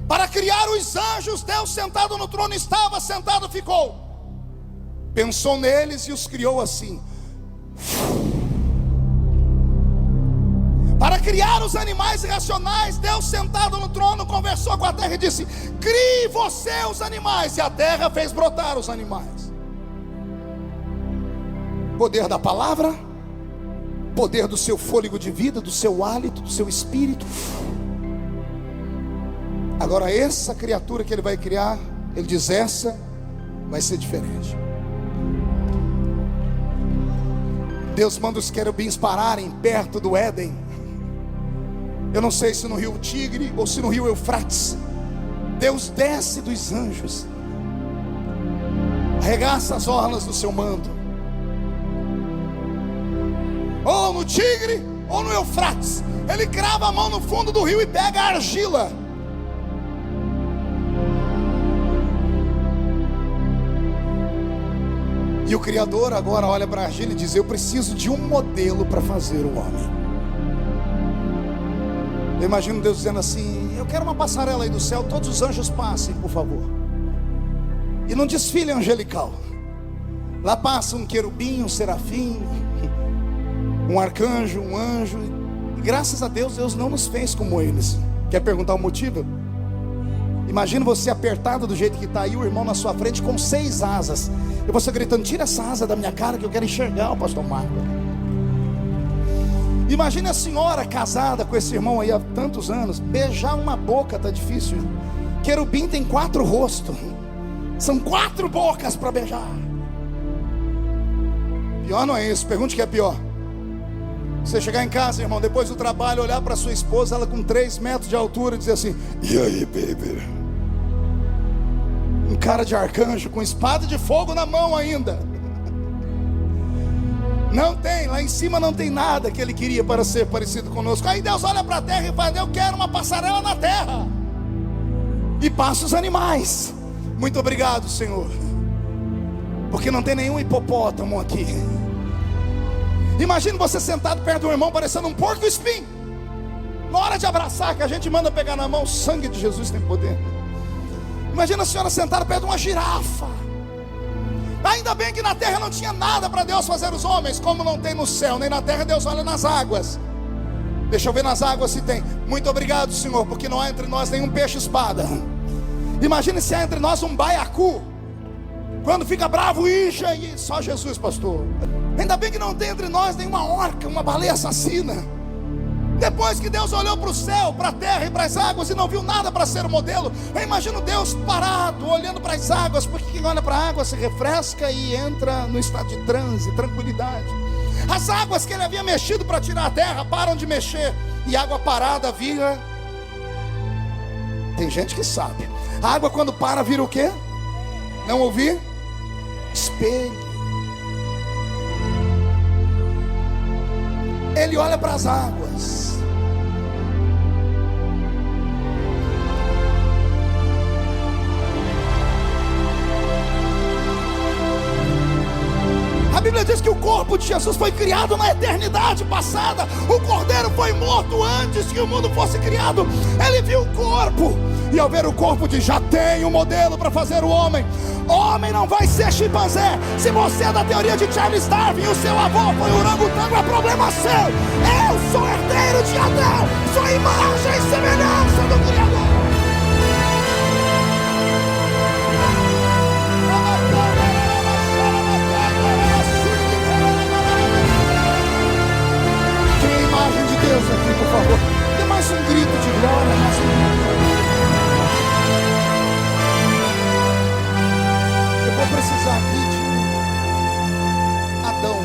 para criar os anjos, Deus sentado no trono estava, sentado ficou. Pensou neles e os criou assim. Para criar os animais irracionais, Deus sentado no trono conversou com a terra e disse: crie você os animais. E a terra fez brotar os animais. Poder da palavra, poder do seu fôlego de vida, do seu hálito, do seu espírito. Agora essa criatura que ele vai criar, ele diz, essa vai ser diferente. Deus manda os querubins pararem perto do Éden. Eu não sei se no rio Tigre ou se no rio Eufrates. Deus desce dos anjos, arregaça as orlas do seu manto, ou no Tigre ou no Eufrates. Ele crava a mão no fundo do rio e pega a argila. E o Criador agora olha para a argila e diz: eu preciso de um modelo para fazer o homem. Eu imagino Deus dizendo assim: eu quero uma passarela aí do céu, todos os anjos passem, por favor. E num desfile angelical, lá passa um querubim, um serafim, um arcanjo, um anjo. E graças a Deus, Deus não nos fez como eles. Quer perguntar o motivo? Imagina você apertado do jeito que está aí, o irmão na sua frente com 6 asas, e você gritando: tira essa asa da minha cara que eu quero enxergar o pastor Marco. Imagine a senhora casada com esse irmão aí há tantos anos. Beijar uma boca está difícil. Querubim tem 4 rostos, são 4 bocas para beijar. Pior não é isso, pergunte o que é pior. Você chegar em casa, irmão, depois do trabalho, olhar para sua esposa, ela com 3 metros de altura, e dizer assim: e aí, baby? Um cara de arcanjo com espada de fogo na mão ainda. Não tem, lá em cima não tem nada que ele queria para ser parecido conosco. Aí Deus olha para a terra e fala: eu quero uma passarela na terra. E passa os animais. Muito obrigado, Senhor, porque não tem nenhum hipopótamo aqui. Imagina você sentado perto do irmão parecendo um porco espinho. Na hora de abraçar, que a gente manda pegar na mão, o sangue de Jesus tem poder. Imagina a senhora sentada perto de uma girafa. Ainda bem que na terra não tinha nada para Deus fazer os homens, como não tem no céu, nem na terra. Deus olha nas águas. Deixa eu ver nas águas se tem. Muito obrigado, Senhor, porque não há entre nós nenhum peixe-espada. Imagine se há entre nós um baiacu. Quando fica bravo, incha, e só Jesus, pastor. Ainda bem que não tem entre nós nenhuma orca, uma baleia assassina. Depois que Deus olhou para o céu, para a terra e para as águas e não viu nada para ser o modelo, eu imagino Deus parado, olhando para as águas, porque quem olha para a água se refresca e entra no estado de transe, tranquilidade. As águas que ele havia mexido para tirar a terra param de mexer, e água parada vira... Tem gente que sabe. A água quando para vira o quê? Não ouvi? Espelho. Ele olha para as águas. A Bíblia diz que o corpo de Jesus foi criado na eternidade passada. O Cordeiro foi morto antes que o mundo fosse criado. Ele viu o corpo, e ao ver o corpo diz: já tem um modelo para fazer o homem. Homem não vai ser chimpanzé. Se você é da teoria de Charles Darwin e o seu avô foi orangotango, é problema seu. Eu sou herdeiro de Adão, sou imagem e semelhança do Criador. Tem a imagem de Deus aqui, por favor. Dê mais um grito de glória, mais um grito. Vou precisar aqui de Adão.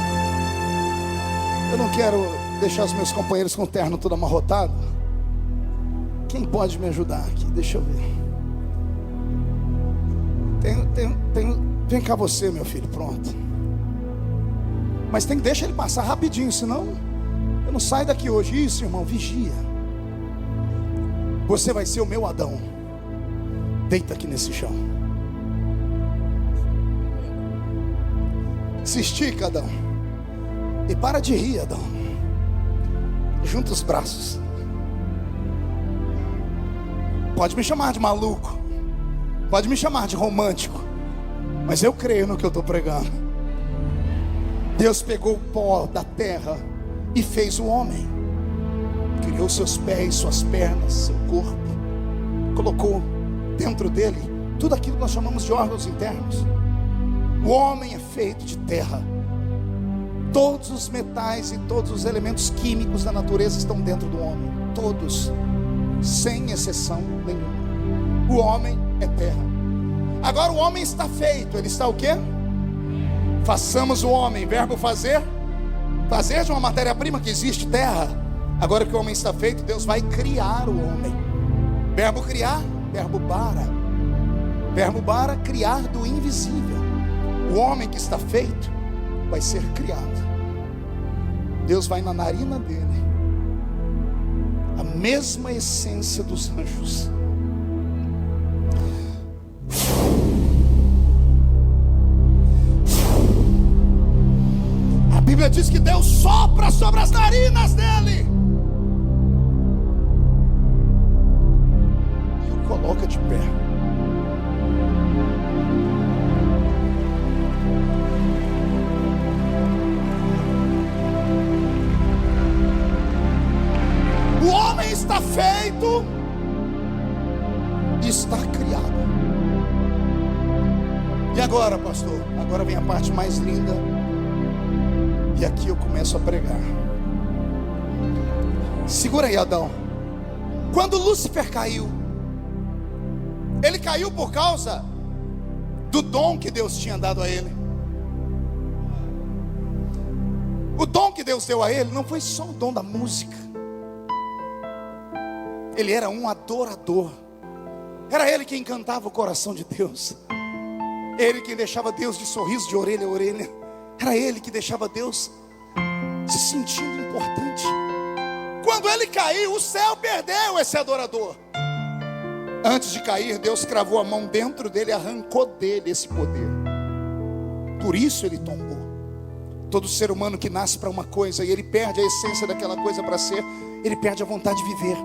Eu não quero deixar os meus companheiros com o terno todo amarrotado. Quem pode me ajudar aqui? Deixa eu ver. Vem cá você, meu filho, pronto. Mas deixa ele passar rapidinho, senão eu não saio daqui hoje. Isso, irmão, vigia. Você vai ser o meu Adão. Deita aqui nesse chão. Se estica, Adão. E para de rir, Adão. Junta os braços. Pode me chamar de maluco, pode me chamar de romântico, mas eu creio no que eu estou pregando. Deus pegou o pó da terra e fez o homem. Criou seus pés, suas pernas, seu corpo. Colocou dentro dele tudo aquilo que nós chamamos de órgãos internos. O homem é feito de terra. Todos os metais e todos os elementos químicos da natureza estão dentro do homem. Todos, sem exceção nenhuma. O homem é terra. Agora o homem está feito. Ele está o quê? Façamos o homem. Verbo fazer. Fazer de uma matéria-prima que existe, terra. Agora que o homem está feito, Deus vai criar o homem. Verbo criar. Verbo bara. Verbo bara, criar do invisível. O homem que está feito vai ser criado. Deus vai na narina dele a mesma essência dos anjos. A Bíblia diz que Deus sopra sobre as narinas dele e o coloca de pé. O homem está feito, está criado. E agora, pastor? Agora vem a parte mais linda. E aqui eu começo a pregar. Segura aí, Adão. Quando Lúcifer caiu, ele caiu por causa do dom que Deus tinha dado a ele. O dom que Deus deu a ele não foi só o dom da música. Ele era um adorador. Era ele quem encantava o coração de Deus. Ele quem deixava Deus de sorriso de orelha a orelha. Era ele que deixava Deus se sentindo importante. Quando ele caiu, o céu perdeu esse adorador. Antes de cair, Deus cravou a mão dentro dele e arrancou dele esse poder. Por isso ele tombou. Todo ser humano que nasce para uma coisa e ele perde a essência daquela coisa para ser, ele perde a vontade de viver.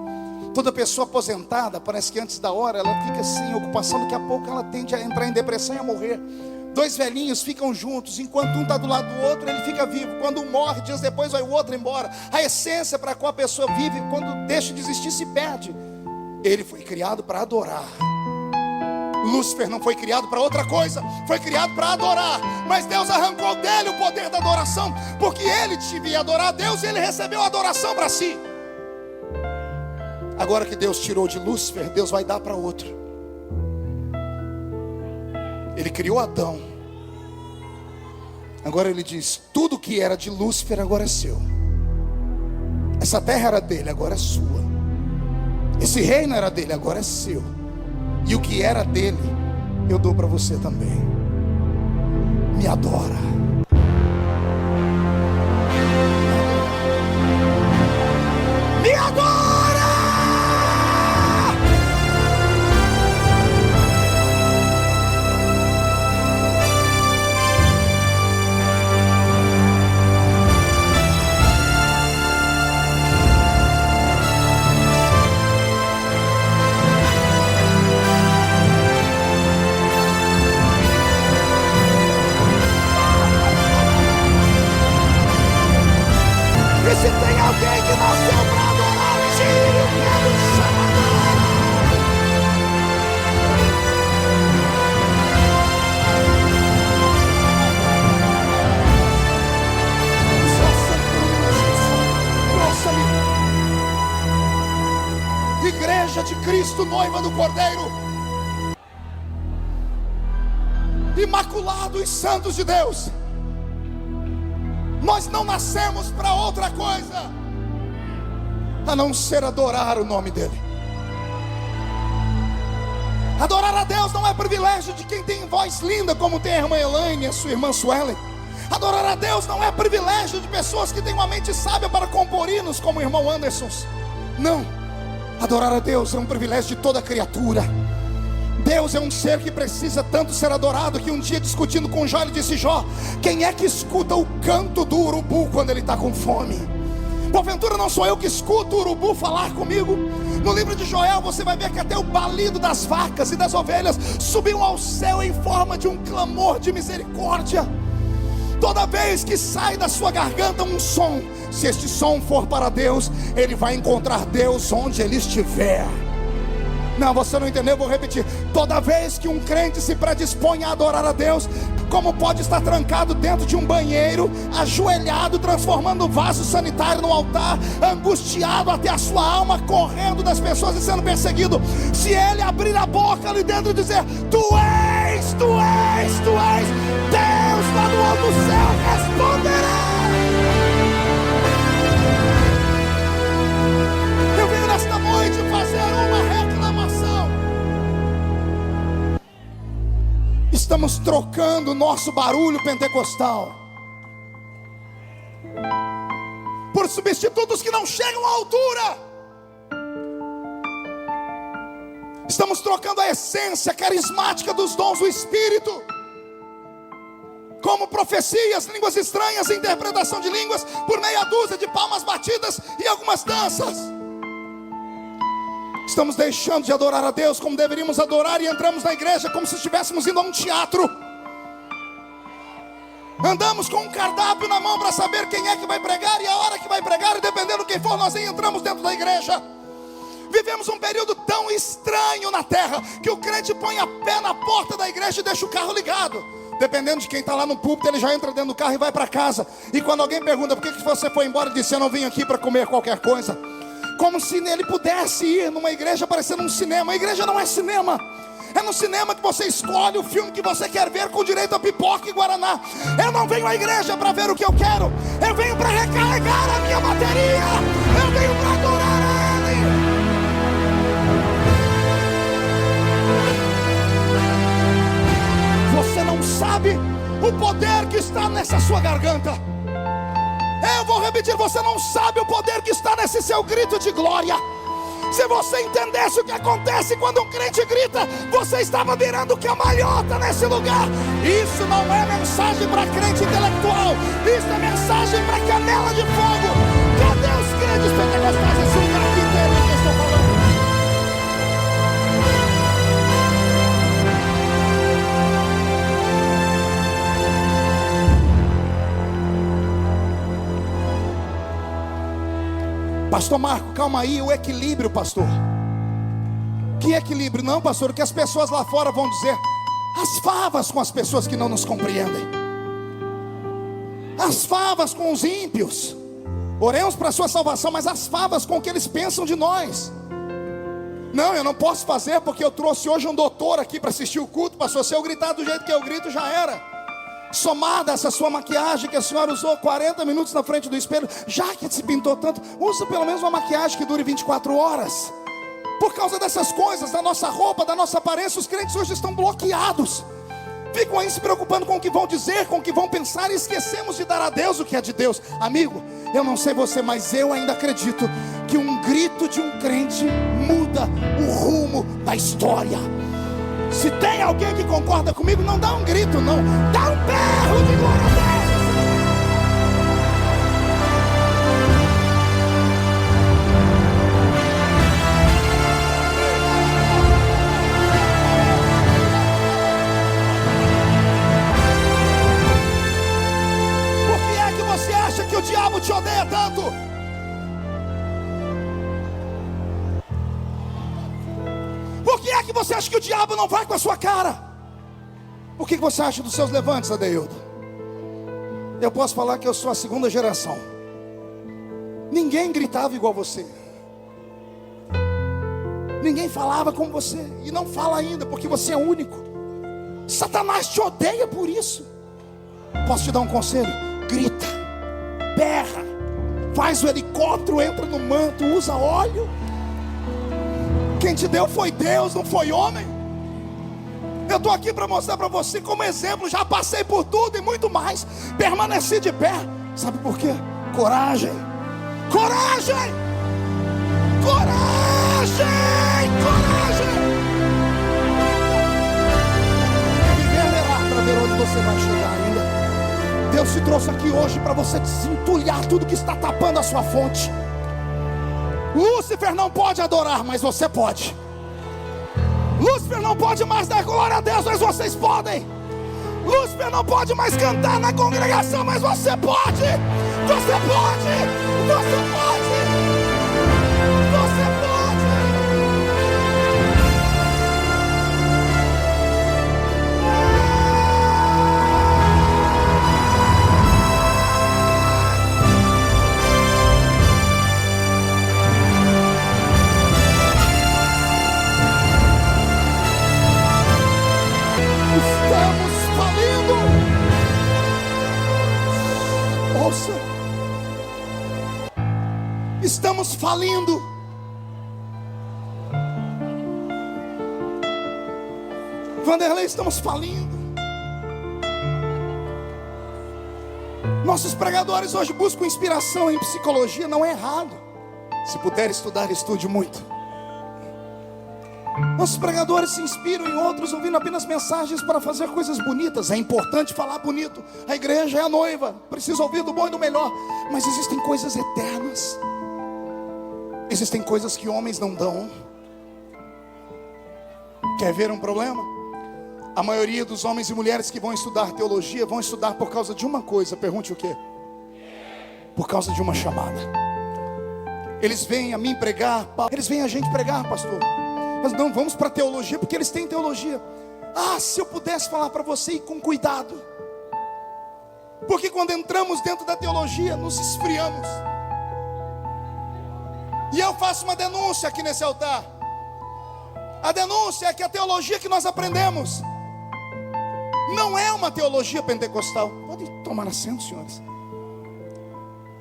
Toda pessoa aposentada, parece que antes da hora ela fica sem ocupação, daqui a pouco ela tende a entrar em depressão e a morrer. Dois velhinhos ficam juntos, enquanto um está do lado do outro, ele fica vivo. Quando um morre, dias depois vai o outro embora. A essência para a qual a pessoa vive, quando deixa de existir, se perde. Ele foi criado para adorar. Lúcifer não foi criado para outra coisa, foi criado para adorar. Mas Deus arrancou dele o poder da adoração, porque ele devia adorar a Deus e ele recebeu a adoração para si. Agora que Deus tirou de Lúcifer, Deus vai dar para outro. Ele criou Adão. Agora ele diz: tudo que era de Lúcifer agora é seu. Essa terra era dele, agora é sua. Esse reino era dele, agora é seu. E o que era dele, eu dou para você também. Me adora. Me adora. Se tem alguém que nasceu para adorar, tire o pé do chão. Ouça-me. Igreja de Cristo, noiva do Cordeiro, imaculados e santos de Deus. Nós não nascemos para outra coisa a não ser adorar o nome dele. Adorar a Deus não é privilégio de quem tem voz linda, como tem a irmã Elaine e a sua irmã Suelen. Adorar a Deus não é privilégio de pessoas que têm uma mente sábia para compor hinos, como o irmão Anderson. Não, adorar a Deus é um privilégio de toda criatura. Deus é um ser que precisa tanto ser adorado, que um dia, discutindo com Jó, ele disse: Jó, quem é que escuta o canto do urubu quando ele está com fome? Porventura não sou eu que escuto o urubu falar comigo? No livro de Joel você vai ver que até o balido das vacas e das ovelhas subiu ao céu em forma de um clamor de misericórdia. Toda vez que sai da sua garganta um som, se este som for para Deus, ele vai encontrar Deus onde ele estiver. Não, você não entendeu, eu vou repetir. Toda vez que um crente se predispõe a adorar a Deus, como pode estar trancado dentro de um banheiro, ajoelhado, transformando o vaso sanitário no altar, angustiado até a sua alma, correndo das pessoas e sendo perseguido, se ele abrir a boca ali dentro e dizer: Tu és, Deus lá do alto do céu responderá. Eu venho nesta noite fazer uma reclamação. Estamos trocando o nosso barulho pentecostal por substitutos que não chegam à altura. Estamos trocando a essência carismática dos dons do Espírito, como profecias, línguas estranhas, interpretação de línguas, por meia dúzia de palmas batidas e algumas danças. Estamos deixando de adorar a Deus como deveríamos adorar, e entramos na igreja como se estivéssemos indo a um teatro. Andamos com um cardápio na mão para saber quem é que vai pregar e a hora que vai pregar, e dependendo quem for, nós nem entramos dentro da igreja. Vivemos um período tão estranho na terra, que o crente põe a pé na porta da igreja e deixa o carro ligado. Dependendo de quem está lá no púlpito, ele já entra dentro do carro e vai para casa. E quando alguém pergunta: por que você foi embora? Ele disse: eu não vim aqui para comer qualquer coisa. Como se ele pudesse ir numa igreja parecendo um cinema. A igreja não é cinema. É no cinema que você escolhe o filme que você quer ver, com direito a pipoca e guaraná. Eu não venho à igreja para ver o que eu quero. Eu venho para recarregar a minha bateria. Eu venho para adorar a Ele. Você não sabe o poder que está nessa sua garganta. Eu vou repetir: você não sabe o poder que está nesse seu grito de glória. Se você entendesse o que acontece quando um crente grita, você estava virando cambalhota nesse lugar. Isso não é mensagem para crente intelectual, isso é mensagem para canela de fogo. Cadê os crentes pentecostais nesse lugar que entendem o que eu estou falando? Pastor Marco, calma aí, o equilíbrio, pastor. Que equilíbrio? Não, pastor, o que as pessoas lá fora vão dizer. As favas com as pessoas que não nos compreendem. As favas com os ímpios. Oremos para a sua salvação, mas as favas com o que eles pensam de nós. Não, eu não posso fazer porque eu trouxe hoje um doutor aqui para assistir o culto, pastor. Se eu gritar do jeito que eu grito, já era. Somada essa sua maquiagem que a senhora usou 40 minutos na frente do espelho, já que se pintou tanto, usa pelo menos uma maquiagem que dure 24 horas. Por causa dessas coisas, da nossa roupa, da nossa aparência, os crentes hoje estão bloqueados. Ficam aí se preocupando com o que vão dizer, com o que vão pensar, e esquecemos de dar a Deus o que é de Deus. Amigo, eu não sei você, mas eu ainda acredito que um grito de um crente muda o rumo da história. Se tem alguém que concorda comigo, não dá um grito, não. Dá um berro de glória a Deus. Por que é que você acha que o diabo te odeia tanto? Por que é que você acha que o diabo não vai com a sua cara? O que você acha dos seus levantes, Adeildo? Eu posso falar que eu sou a segunda geração. Ninguém gritava igual você. Ninguém falava como você. E não fala ainda, porque você é único. Satanás te odeia por isso. Posso te dar um conselho? Grita, berra, faz o helicóptero, entra no manto, usa óleo. Quem te deu foi Deus, não foi homem. Eu estou aqui para mostrar para você como exemplo. Já passei por tudo e muito mais, permaneci de pé. Sabe por quê? Coragem, coragem, coragem, coragem. Para ver onde você vai chegar ainda. Deus te trouxe aqui hoje para você desentulhar tudo que está tapando a sua fonte. Lúcifer não pode adorar, mas você pode. Lúcifer não pode mais dar glória a Deus, mas vocês podem. Lúcifer não pode mais cantar na congregação, mas você pode. Você pode. Você pode. Você pode. Estamos falindo. Ouça. Estamos falindo. Vanderlei, estamos falindo. Nossos pregadores hoje buscam inspiração em psicologia. Não é errado. Se puder estudar, estude muito. Nossos pregadores se inspiram em outros, ouvindo apenas mensagens para fazer coisas bonitas. É importante falar bonito. A igreja é a noiva, precisa ouvir do bom e do melhor. Mas existem coisas eternas. Existem coisas que homens não dão. Quer ver um problema? A maioria dos homens e mulheres que vão estudar teologia vão estudar por causa de uma coisa. Pergunte o quê? Por causa de uma chamada. Eles vêm a mim pregar, eles vêm a gente pregar, pastor. Mas não vamos para teologia porque eles têm teologia. Ah, se eu pudesse falar para você, ir com cuidado. Porque quando entramos dentro da teologia, nos esfriamos. E eu faço uma denúncia aqui nesse altar. A denúncia é que a teologia que nós aprendemos não é uma teologia pentecostal. Pode tomar assento, senhores.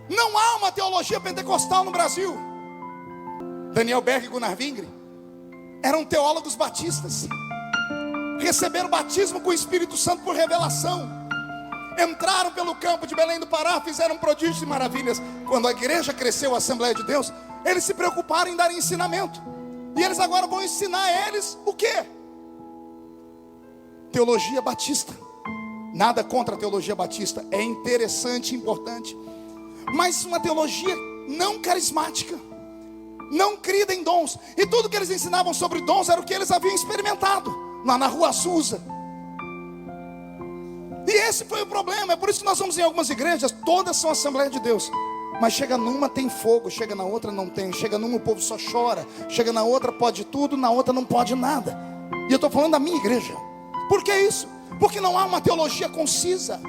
Não há uma teologia pentecostal no Brasil. Daniel Berg e Gunnar Wingre eram teólogos batistas. Receberam batismo com o Espírito Santo por revelação. Entraram pelo campo de Belém do Pará, fizeram prodígios e maravilhas. Quando a igreja cresceu, a Assembleia de Deus, eles se preocuparam em dar ensinamento. E eles agora vão ensinar a eles o quê? Teologia batista. Nada contra a teologia batista. É interessante e importante. Mas uma teologia não carismática, não crida em dons. E tudo que eles ensinavam sobre dons era o que eles haviam experimentado lá na Rua Azusa. E esse foi o problema. É por isso que nós vamos em algumas igrejas, todas são Assembleia de Deus, mas chega numa tem fogo, chega na outra não tem. Chega numa o povo só chora, chega na outra pode tudo, na outra não pode nada. E eu estou falando da minha igreja. Por que isso? Porque não há uma teologia concisa.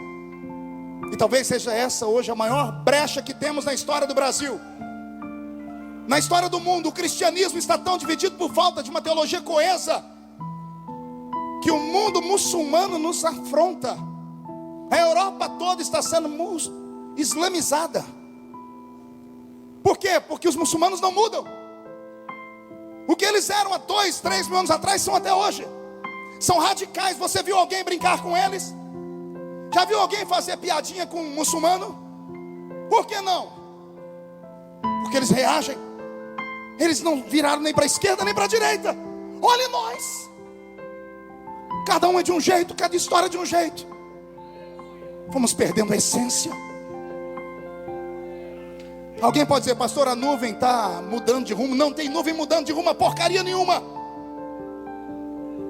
E talvez seja essa hoje a maior brecha que temos na história do Brasil. Na história do mundo, o cristianismo está tão dividido por falta de uma teologia coesa, que o mundo muçulmano nos afronta. A Europa toda está sendo islamizada. Por quê? Porque os muçulmanos não mudam. O que eles eram há 2, 3 mil anos atrás são até hoje. São radicais. Você viu alguém brincar com eles? Já viu alguém fazer piadinha com um muçulmano? Por que não? Porque eles reagem. Eles não viraram nem para a esquerda nem para a direita. Olhe nós. Cada um é de um jeito, cada história é de um jeito. Vamos perdendo a essência. Alguém pode dizer, pastor, a nuvem está mudando de rumo. Não tem nuvem mudando de rumo a porcaria nenhuma.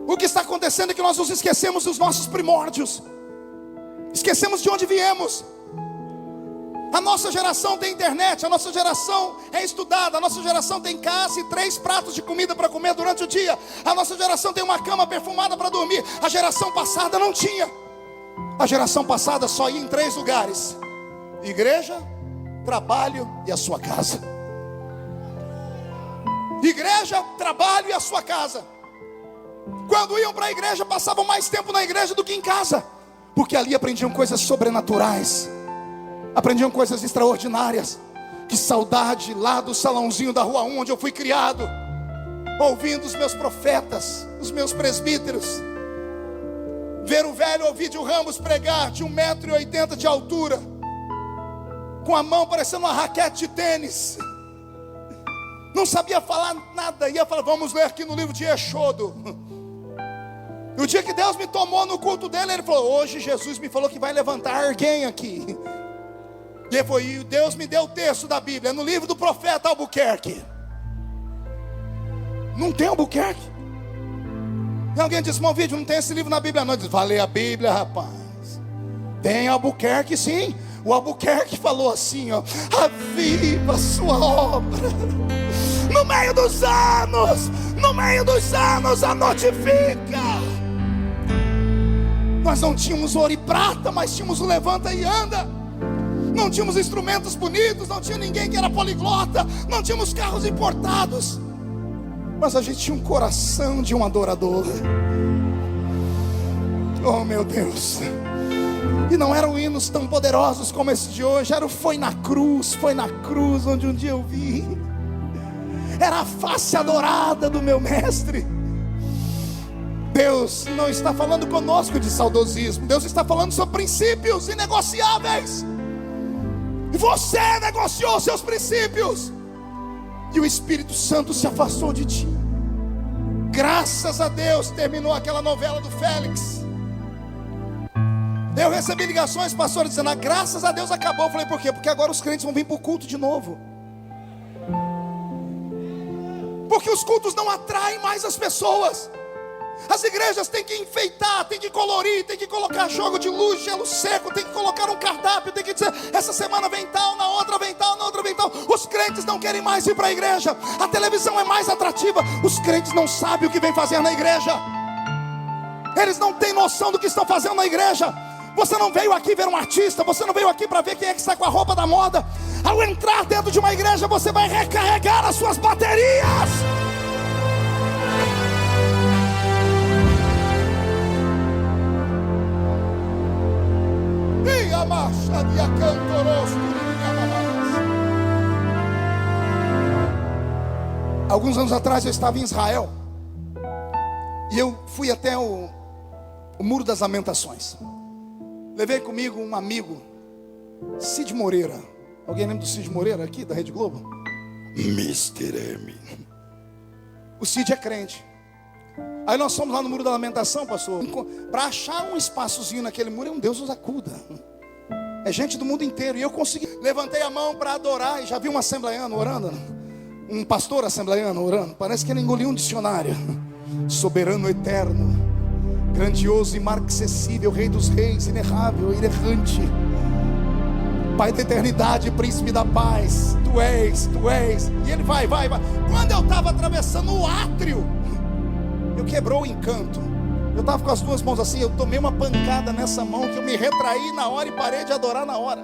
O que está acontecendo é que nós nos esquecemos dos nossos primórdios. Esquecemos de onde viemos. A nossa geração tem internet, a nossa geração é estudada, a nossa geração tem casa e 3 pratos de comida para comer durante o dia. A nossa geração tem uma cama perfumada para dormir. A geração passada não tinha. A geração passada só ia em 3 lugares: igreja, trabalho e a sua casa. Igreja, trabalho e a sua casa. Quando iam para a igreja, passavam mais tempo na igreja do que em casa, porque ali aprendiam coisas sobrenaturais, aprendiam coisas extraordinárias. Que saudade lá do salãozinho da Rua 1, onde eu fui criado, ouvindo os meus profetas, os meus presbíteros. ver o velho Ovidio Ramos pregar de 1,80 m de altura, com a mão parecendo uma raquete de tênis, não sabia falar nada, ia falar, vamos ler aqui no livro de Êxodo. O dia que Deus me tomou no culto dele, ele falou, hoje Jesus me falou que vai levantar alguém aqui. E Deus me deu o texto da Bíblia, no livro do profeta Albuquerque. Não tem Albuquerque? E alguém disse, meu vídeo, não tem esse livro na Bíblia não. Eu disse, vai ler a Bíblia, rapaz. Tem Albuquerque sim. O Albuquerque falou assim, ó, aviva a sua obra. No meio dos anos, a notifica. Nós não tínhamos ouro e prata, mas tínhamos o levanta e anda. Não tínhamos instrumentos bonitos, não tinha ninguém que era poliglota, não tínhamos carros importados, mas a gente tinha um coração de um adorador. Oh meu Deus. E não eram hinos tão poderosos como esse de hoje. Era o foi na cruz onde um dia eu vi. Era a face adorada do meu mestre. Deus não está falando conosco de saudosismo. Deus está falando sobre princípios inegociáveis. E você negociou seus princípios, e o Espírito Santo se afastou de ti. Graças a Deus terminou aquela novela do Félix. Eu recebi ligações, pastor, dizendo, graças a Deus acabou. Eu falei, por quê? Porque agora os crentes vão vir para o culto de novo. Porque os cultos não atraem mais as pessoas. As igrejas têm que enfeitar, têm que colorir, têm que colocar jogo de luz, gelo seco, tem que colocar um cardápio, tem que dizer, essa semana vem tal, na outra vem tal, na outra vem tal. Os crentes não querem mais ir para a igreja. A televisão é mais atrativa. Os crentes não sabem o que vem fazer na igreja. Eles não têm noção do que estão fazendo na igreja. Você não veio aqui ver um artista, você não veio aqui para ver quem é que está com a roupa da moda. Ao entrar dentro de uma igreja, você vai recarregar as suas baterias. Alguns anos atrás eu estava em Israel, e eu fui até o Muro das Lamentações. Levei comigo um amigo, Cid Moreira. Alguém lembra do Cid Moreira aqui, da Rede Globo? Mr. M. O Cid é crente. Aí nós fomos lá no Muro da Lamentação, pastor. Para achar um espaçozinho naquele muro, um Deus nos acuda. É gente do mundo inteiro. E eu consegui. Levantei a mão para adorar. E já vi um assembleiano orando. Um pastor assembleiano orando. Parece que ele engoliu um dicionário. Soberano eterno, grandioso e inacessível, Rei dos reis, inerrável, inerrante, Pai da eternidade, príncipe da paz. Tu és. E ele vai. Quando eu estava atravessando o átrio, eu quebrou o encanto. Eu estava com as duas mãos assim, eu tomei uma pancada nessa mão, que eu me retraí na hora e parei de adorar na hora.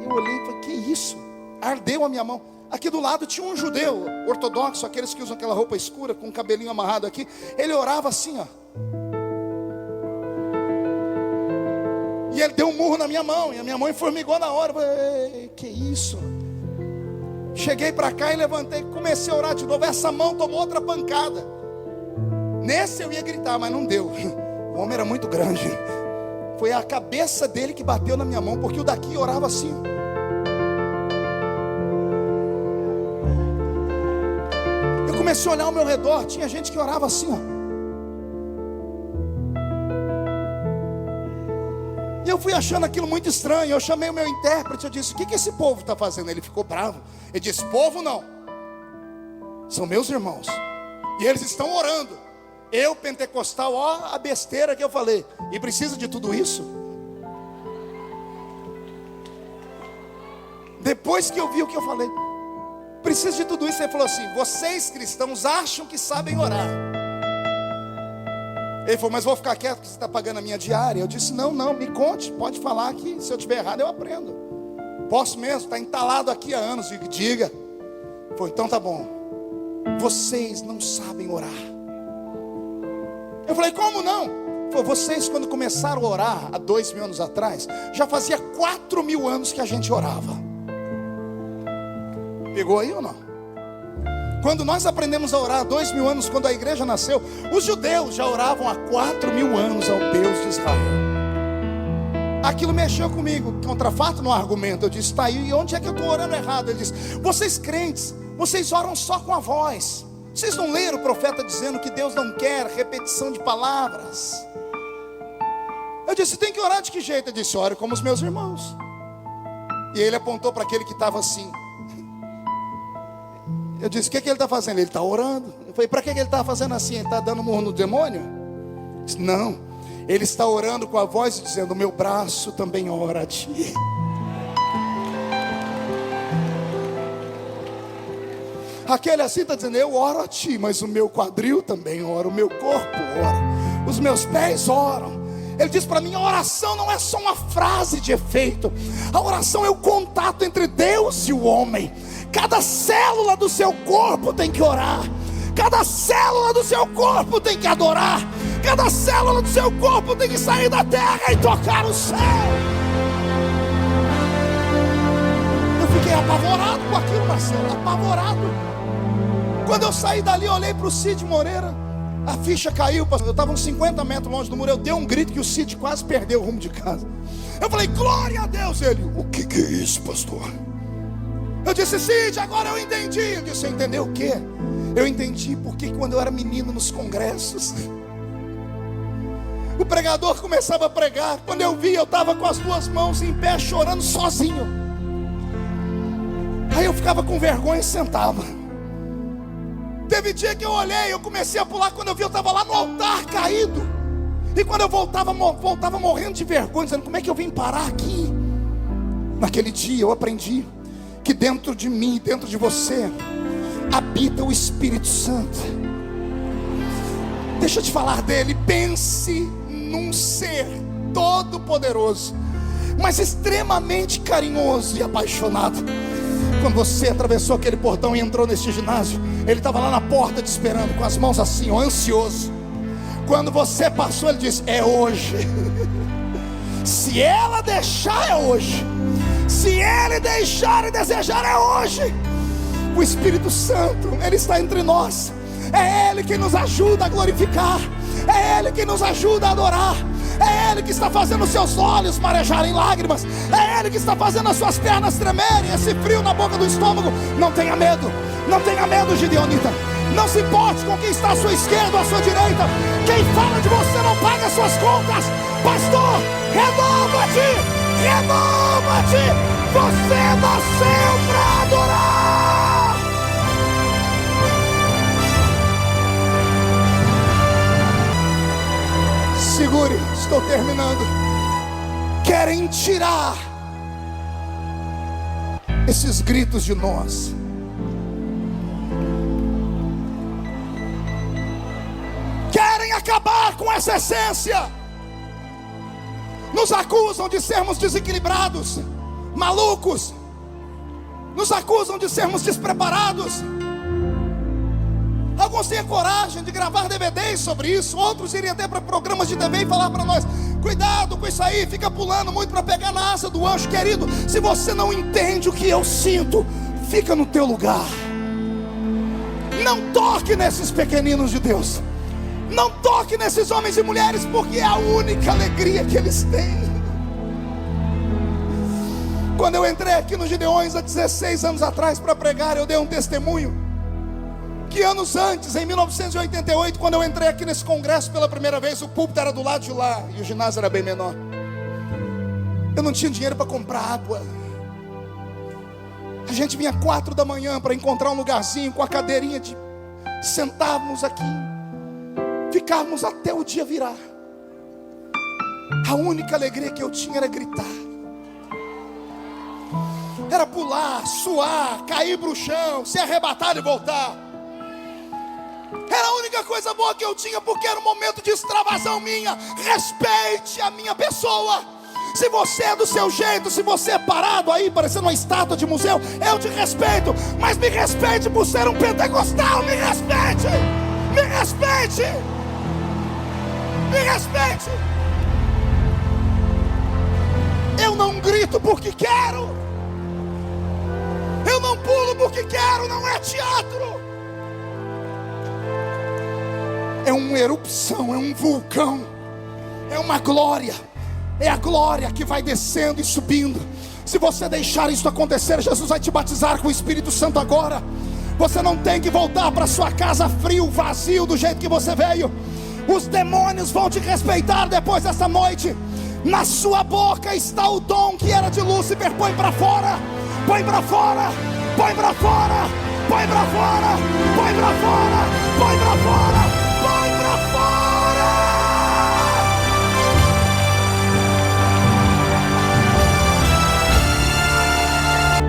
Eu olhei e falei, que isso? Ardeu a minha mão. Aqui do lado tinha um judeu ortodoxo, aqueles que usam aquela roupa escura, com o cabelinho amarrado aqui. Ele orava assim, ó. E ele deu um murro na minha mão, e a minha mão formigou na hora. Eu falei, que isso? Cheguei para cá e levantei, comecei a orar de novo. Essa mão tomou outra pancada. Nesse eu ia gritar, mas não deu. O homem era muito grande. Foi a cabeça dele que bateu na minha mão, porque o daqui orava assim. Eu comecei a olhar ao meu redor, tinha gente que orava assim, ó. E eu fui achando aquilo muito estranho. Eu chamei o meu intérprete, eu disse, o que esse povo está fazendo? Ele ficou bravo. Ele disse, povo não, são meus irmãos, e eles estão orando. Eu, pentecostal, ó a besteira que eu falei. E precisa de tudo isso? Depois que eu vi o que eu falei, precisa de tudo isso. Ele falou assim, vocês cristãos acham que sabem orar. Ele falou, mas vou ficar quieto porque você está pagando a minha diária. Eu disse, não, me conte, pode falar que se eu estiver errado eu aprendo. Posso mesmo, está entalado aqui há anos. Diga. Ele falou, então tá bom. Vocês não sabem orar. Eu falei, como não? Ele falou, vocês quando começaram a orar há 2.000 anos atrás, já fazia 4.000 anos que a gente orava. Pegou aí ou não? Quando nós aprendemos a orar há 2000 anos, quando a igreja nasceu, os judeus já oravam há 4000 anos ao Deus de Israel. Aquilo mexeu comigo, contra fato no argumento. Eu disse, tá aí, e onde é que eu estou orando errado? Ele disse, vocês crentes, vocês oram só com a voz. Vocês não leram o profeta dizendo que Deus não quer repetição de palavras? Eu disse, tem que orar de que jeito? Ele disse, ore como os meus irmãos. E ele apontou para aquele que estava assim. Eu disse, o que ele está fazendo? Ele está orando. Eu falei, para que ele está fazendo assim? Ele está dando murro no demônio? Ele disse, não, ele está orando com a voz e dizendo, o meu braço também ora a ti. Aquele assim está dizendo, eu oro a ti, mas o meu quadril também ora, o meu corpo ora, os meus pés oram. Ele diz para mim, a oração não é só uma frase de efeito. A oração é o contato entre Deus e o homem. Cada célula do seu corpo tem que orar. Cada célula do seu corpo tem que adorar. Cada célula do seu corpo tem que sair da terra e tocar o céu. Eu fiquei apavorado com aquilo, Marcelo, apavorado. Quando eu saí dali, eu olhei para o Cid Moreira. A ficha caiu, eu estava uns 50 metros longe do muro. Eu dei um grito que o Cid quase perdeu o rumo de casa. Eu falei, glória a Deus. Ele, o que é isso, pastor? Eu disse, Cid, agora eu entendi. Eu disse, você entendeu o quê? Eu entendi porque quando eu era menino nos congressos, o pregador começava a pregar. Quando eu vi, eu estava com as duas mãos em pé, chorando sozinho. Aí eu ficava com vergonha e sentava. Teve dia que eu olhei, eu comecei a pular. Quando eu vi, eu estava lá no altar caído. E quando eu voltava morrendo de vergonha, dizendo, como é que eu vim parar aqui? Naquele dia eu aprendi que dentro de mim, dentro de você, habita o Espírito Santo. Deixa eu te falar dele. Pense num ser todo poderoso, mas extremamente carinhoso e apaixonado. Quando você atravessou aquele portão e entrou nesse ginásio, ele estava lá na porta te esperando, com as mãos assim, ó, ansioso. Quando você passou, ele disse, é hoje. Se ela deixar, é hoje. Se ele deixar e desejar, é hoje. O Espírito Santo, ele está entre nós. É ele que nos ajuda a glorificar. É ele que nos ajuda a adorar. É ele que está fazendo os seus olhos marejarem lágrimas. É ele que está fazendo as suas pernas tremerem, esse frio na boca do estômago. Não tenha medo, não tenha medo, Gideonita. Não se importe com quem está à sua esquerda ou à sua direita. Quem fala de você não paga as suas contas. Pastor, renova-te, renova-te. Você nasceu para adorar. Segure, estou terminando. Querem tirar esses gritos de nós. Querem acabar com essa essência. Nos acusam de sermos desequilibrados, malucos. Nos acusam de sermos despreparados. Alguns têm a coragem de gravar DVDs sobre isso. Outros iriam até para programas de TV e falar para nós, cuidado com isso aí, fica pulando muito para pegar na asa do anjo. Querido, se você não entende o que eu sinto, fica no teu lugar. Não toque nesses pequeninos de Deus. Não toque nesses homens e mulheres, porque é a única alegria que eles têm. Quando eu entrei aqui no Gideões há 16 anos atrás para pregar, eu dei um testemunho que anos antes, em 1988, quando eu entrei aqui nesse congresso pela primeira vez, o púlpito era do lado de lá e o ginásio era bem menor. Eu não tinha dinheiro para comprar água. A gente vinha 4 da manhã para encontrar um lugarzinho com a cadeirinha de sentarmos aqui, ficarmos até o dia virar. A única alegria que eu tinha era gritar, era pular, suar, cair para o chão, ser arrebatado e voltar. Era a única coisa boa que eu tinha, porque era um momento de extravasão minha. Respeite a minha pessoa. Se você é do seu jeito, se você é parado aí parecendo uma estátua de museu, eu te respeito. Mas me respeite por ser um pentecostal. Me respeite. Me respeite. Me respeite. Eu não grito porque quero. Eu não pulo porque quero. Não é teatro. é uma erupção, é um vulcão, é uma glória, é a glória que vai descendo e subindo. Se você deixar isso acontecer, Jesus vai te batizar com o Espírito Santo agora. Você não tem que voltar para sua casa frio, vazio, do jeito que você veio. Os demônios vão te respeitar depois dessa noite. Na sua boca está o dom que era de Lúcifer. Põe para fora, põe para fora, põe para fora, põe para fora, põe para fora, põe para fora, põe para fora.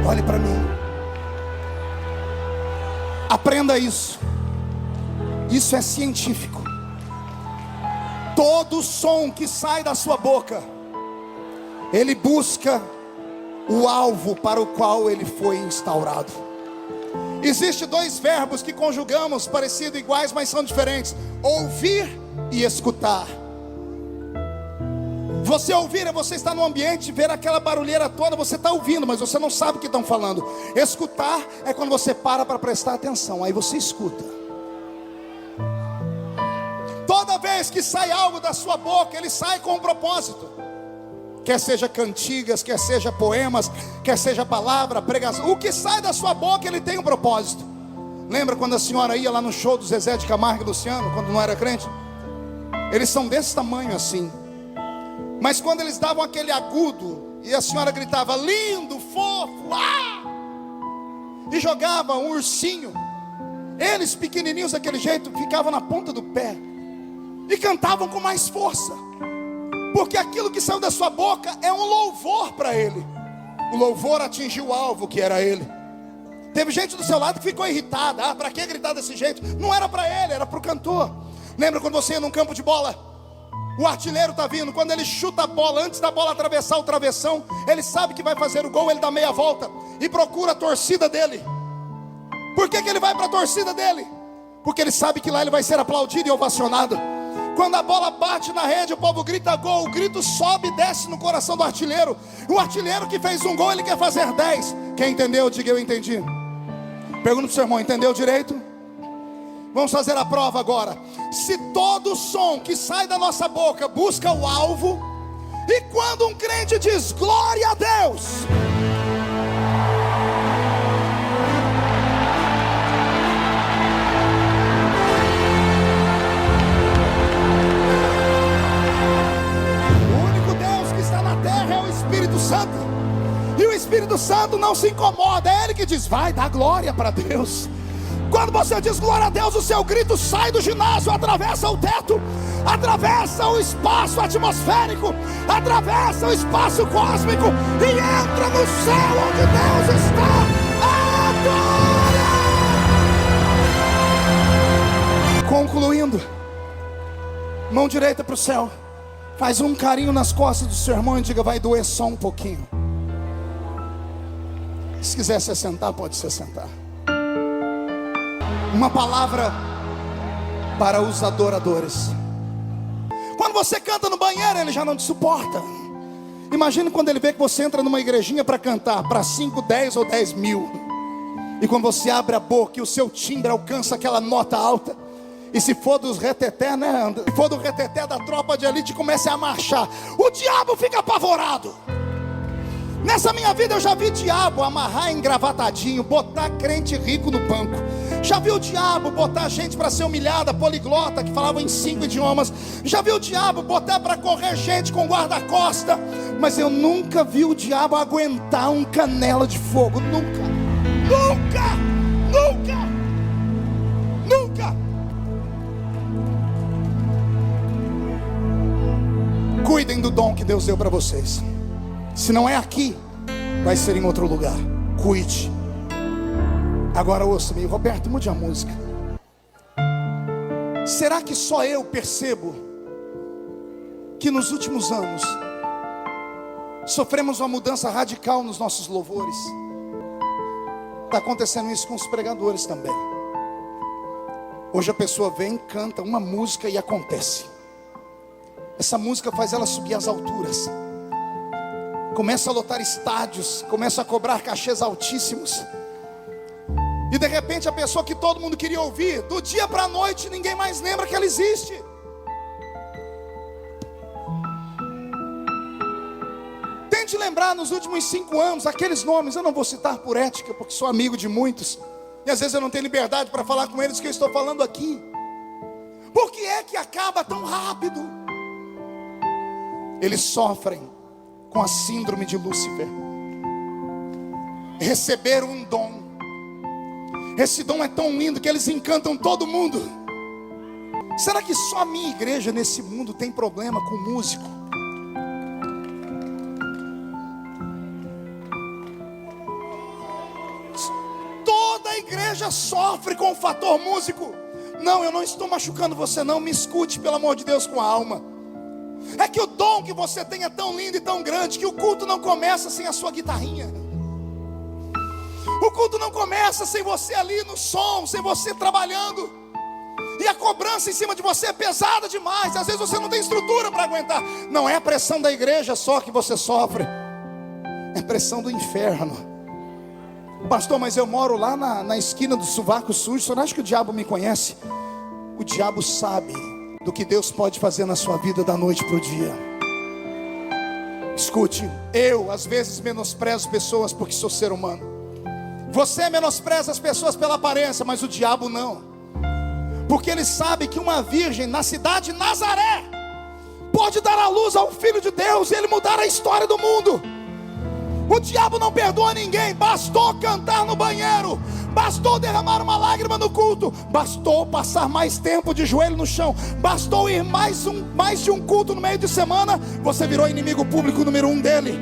Olhe para mim. Aprenda isso. Isso é científico. Todo som que sai da sua boca, ele busca o alvo para o qual ele foi instaurado. Existem dois verbos que conjugamos, parecidos, iguais, mas são diferentes: ouvir e escutar. Você ouvir é você estar no ambiente, ver aquela barulheira toda, você está ouvindo, mas você não sabe o que estão falando. Escutar é quando você para prestar atenção, aí você escuta. Toda vez que sai algo da sua boca, ele sai com um propósito. Quer seja cantigas, quer seja poemas, quer seja palavra, pregação, o que sai da sua boca, ele tem um propósito. Lembra quando a senhora ia lá no show do Zezé de Camargo e Luciano, quando não era crente? Eles são desse tamanho assim. Mas quando eles davam aquele agudo, e a senhora gritava, lindo, fofo, e jogava um ursinho, eles pequenininhos daquele jeito, ficavam na ponta do pé, e cantavam com mais força, porque aquilo que saiu da sua boca é um louvor para ele. O louvor atingiu o alvo, que era ele. Teve gente do seu lado que ficou irritada. Para que gritar desse jeito? Não era para ele, era para o cantor. Lembra quando você ia num campo de bola? O artilheiro está vindo, quando ele chuta a bola, antes da bola atravessar o travessão, ele sabe que vai fazer o gol, ele dá meia volta e procura a torcida dele. Por que ele vai para a torcida dele? Porque ele sabe que lá ele vai ser aplaudido e ovacionado. Quando a bola bate na rede, o povo grita gol, o grito sobe e desce no coração do artilheiro. O artilheiro que fez um gol, ele quer fazer 10. Quem entendeu, diga eu entendi. Pergunta para o seu irmão, entendeu direito? Vamos fazer a prova agora. Se todo som que sai da nossa boca busca o alvo, e quando um crente diz glória a Deus, o único Deus que está na terra é o Espírito Santo, e o Espírito Santo não se incomoda, é Ele que diz, vai dar glória para Deus. Quando você diz glória a Deus, o seu grito sai do ginásio, atravessa o teto, atravessa o espaço atmosférico, atravessa o espaço cósmico e entra no céu onde Deus está. Adora! Concluindo, mão direita para o céu, faz um carinho nas costas do seu irmão e diga, vai doer só um pouquinho. Se quiser se sentar, pode se sentar. Uma palavra para os adoradores. Quando você canta no banheiro, ele já não te suporta. Imagina quando ele vê que você entra numa igrejinha para cantar para 5, 10 ou 10 mil. E quando você abre a boca e o seu timbre alcança aquela nota alta. E se for dos reteté, né? Se for do reteté da tropa de elite, começa a marchar. O diabo fica apavorado. Nessa minha vida eu já vi diabo amarrar engravatadinho, botar crente rico no banco. Já vi o diabo botar gente para ser humilhada, poliglota, que falava em 5 idiomas. Já vi o diabo botar para correr gente com guarda-costa. Mas eu nunca vi o diabo aguentar um canela de fogo. Nunca, nunca, nunca, nunca. Cuidem do dom que Deus deu para vocês. Se não é aqui, vai ser em outro lugar. Cuide. Agora ouça-me, Roberto, mude a música. Será que só eu percebo que nos últimos anos sofremos uma mudança radical nos nossos louvores? Está acontecendo isso com os pregadores também. Hoje a pessoa vem, canta uma música e acontece. Essa música faz ela subir às alturas. Começa a lotar estádios, começa a cobrar cachês altíssimos. E de repente a pessoa que todo mundo queria ouvir, do dia para a noite ninguém mais lembra que ela existe. Tente lembrar nos últimos 5 anos aqueles nomes. Eu não vou citar por ética, porque sou amigo de muitos, e às vezes eu não tenho liberdade para falar com eles que eu estou falando aqui. Por que é que acaba tão rápido? Eles sofrem com a síndrome de Lúcifer. Receberam um dom. Esse dom é tão lindo que eles encantam todo mundo. Será que só a minha igreja nesse mundo tem problema com músico? Toda a igreja sofre com o fator músico. Não, eu não estou machucando você não, me escute pelo amor de Deus com a alma. É que o dom que você tem é tão lindo e tão grande que o culto não começa sem a sua guitarrinha. O culto não começa sem você ali no som, sem você trabalhando. E a cobrança em cima de você é pesada demais. Às vezes você não tem estrutura para aguentar. Não é a pressão da igreja só que você sofre, é a pressão do inferno. Pastor, mas eu moro lá na esquina do Sovaco Sujo. O senhor acha que o diabo me conhece? O diabo sabe do que Deus pode fazer na sua vida da noite para o dia. Escute, eu às vezes menosprezo pessoas porque sou ser humano. Você menospreza as pessoas pela aparência, mas o diabo não. Porque ele sabe que uma virgem na cidade de Nazaré pode dar à luz ao Filho de Deus e ele mudar a história do mundo. O diabo não perdoa ninguém. Bastou cantar no banheiro, bastou derramar uma lágrima no culto, bastou passar mais tempo de joelho no chão, bastou ir mais de um culto no meio de semana, você virou inimigo público número 1 dele.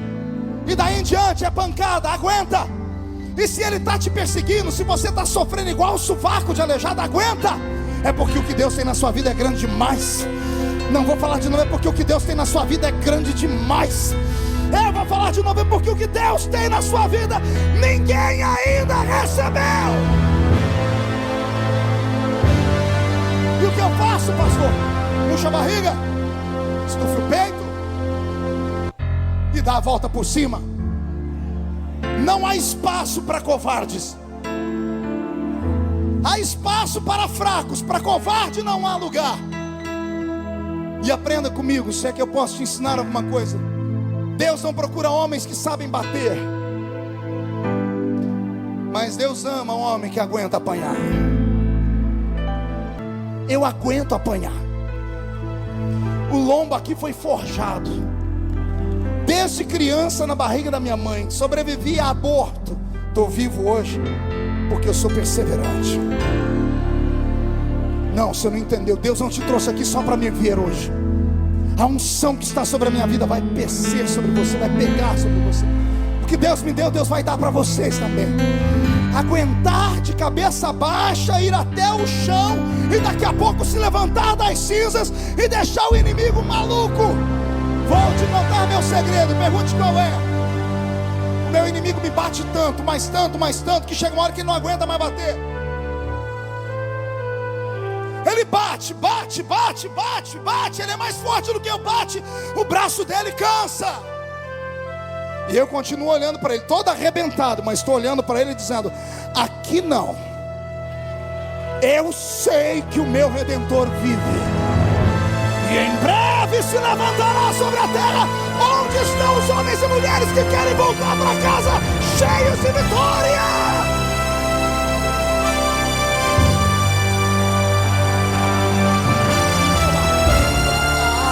E daí em diante é pancada, aguenta. E se ele está te perseguindo, se você está sofrendo igual o sovaco de aleijado, aguenta. É porque o que Deus tem na sua vida é grande demais. Não vou falar de novo, é porque o que Deus tem na sua vida é grande demais. Eu vou falar de novo, é porque o que Deus tem na sua vida ninguém ainda recebeu. E o que eu faço, pastor? Puxa a barriga, estufa o peito e dá a volta por cima. Não há espaço para covardes. Há espaço para fracos. Para covarde não há lugar. E aprenda comigo, se é que eu posso te ensinar alguma coisa. Deus não procura homens que sabem bater, mas Deus ama um homem que aguenta apanhar. Eu aguento apanhar. O lombo aqui foi forjado desde criança na barriga da minha mãe. Sobrevivi a aborto. Estou vivo hoje porque eu sou perseverante. Não, você não entendeu. Deus não te trouxe aqui só para me ver hoje. A unção que está sobre a minha vida vai descer sobre você, vai pegar sobre você. Porque Deus me deu, Deus vai dar para vocês também. Aguentar de cabeça baixa, ir até o chão e daqui a pouco se levantar das cinzas e deixar o inimigo maluco. Vou te contar meu segredo, pergunte qual é. O meu inimigo me bate tanto, mais tanto, mais tanto, que chega uma hora que ele não aguenta mais bater. Ele bate, bate, bate, bate, bate. Ele é mais forte do que eu bate. O braço dele cansa. E eu continuo olhando para ele, todo arrebentado, mas estou olhando para ele dizendo: aqui não. Eu sei que o meu Redentor vive, e em breve se levantará sobre a terra. Onde estão os homens e mulheres que querem voltar para casa cheios de vitória?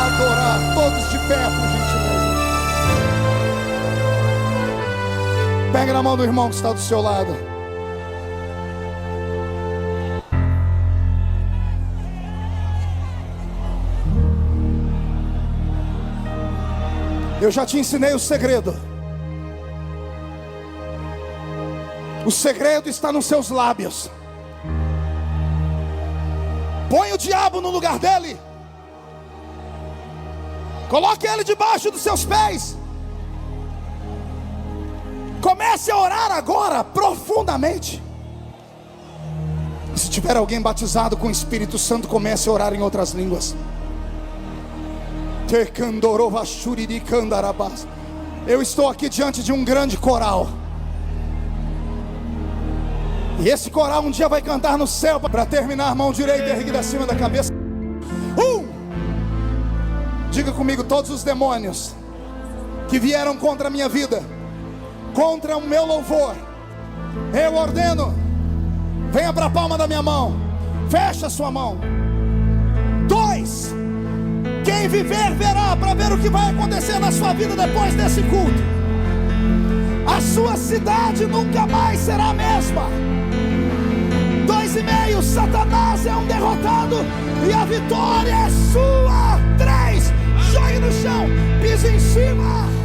Adorar, todos de pé, por gentileza. Pega na mão do irmão que está do seu lado. Eu já te ensinei o segredo. O segredo está nos seus lábios. Põe o diabo no lugar dele. Coloque ele debaixo dos seus pés. Comece a orar agora profundamente. Se tiver alguém batizado com o Espírito Santo, comece a orar em outras línguas. Eu estou aqui diante de um grande coral. E esse coral um dia vai cantar no céu. Para terminar, mão direita erguida acima da cabeça. Diga comigo: todos os demônios que vieram contra a minha vida, contra o meu louvor, eu ordeno, venha para a palma da minha mão. Fecha a sua mão. 2, quem viver verá, para ver o que vai acontecer na sua vida depois desse culto. A sua cidade nunca mais será a mesma. 2,5, Satanás é um derrotado e a vitória é sua. 3, jogue no chão, pise em cima.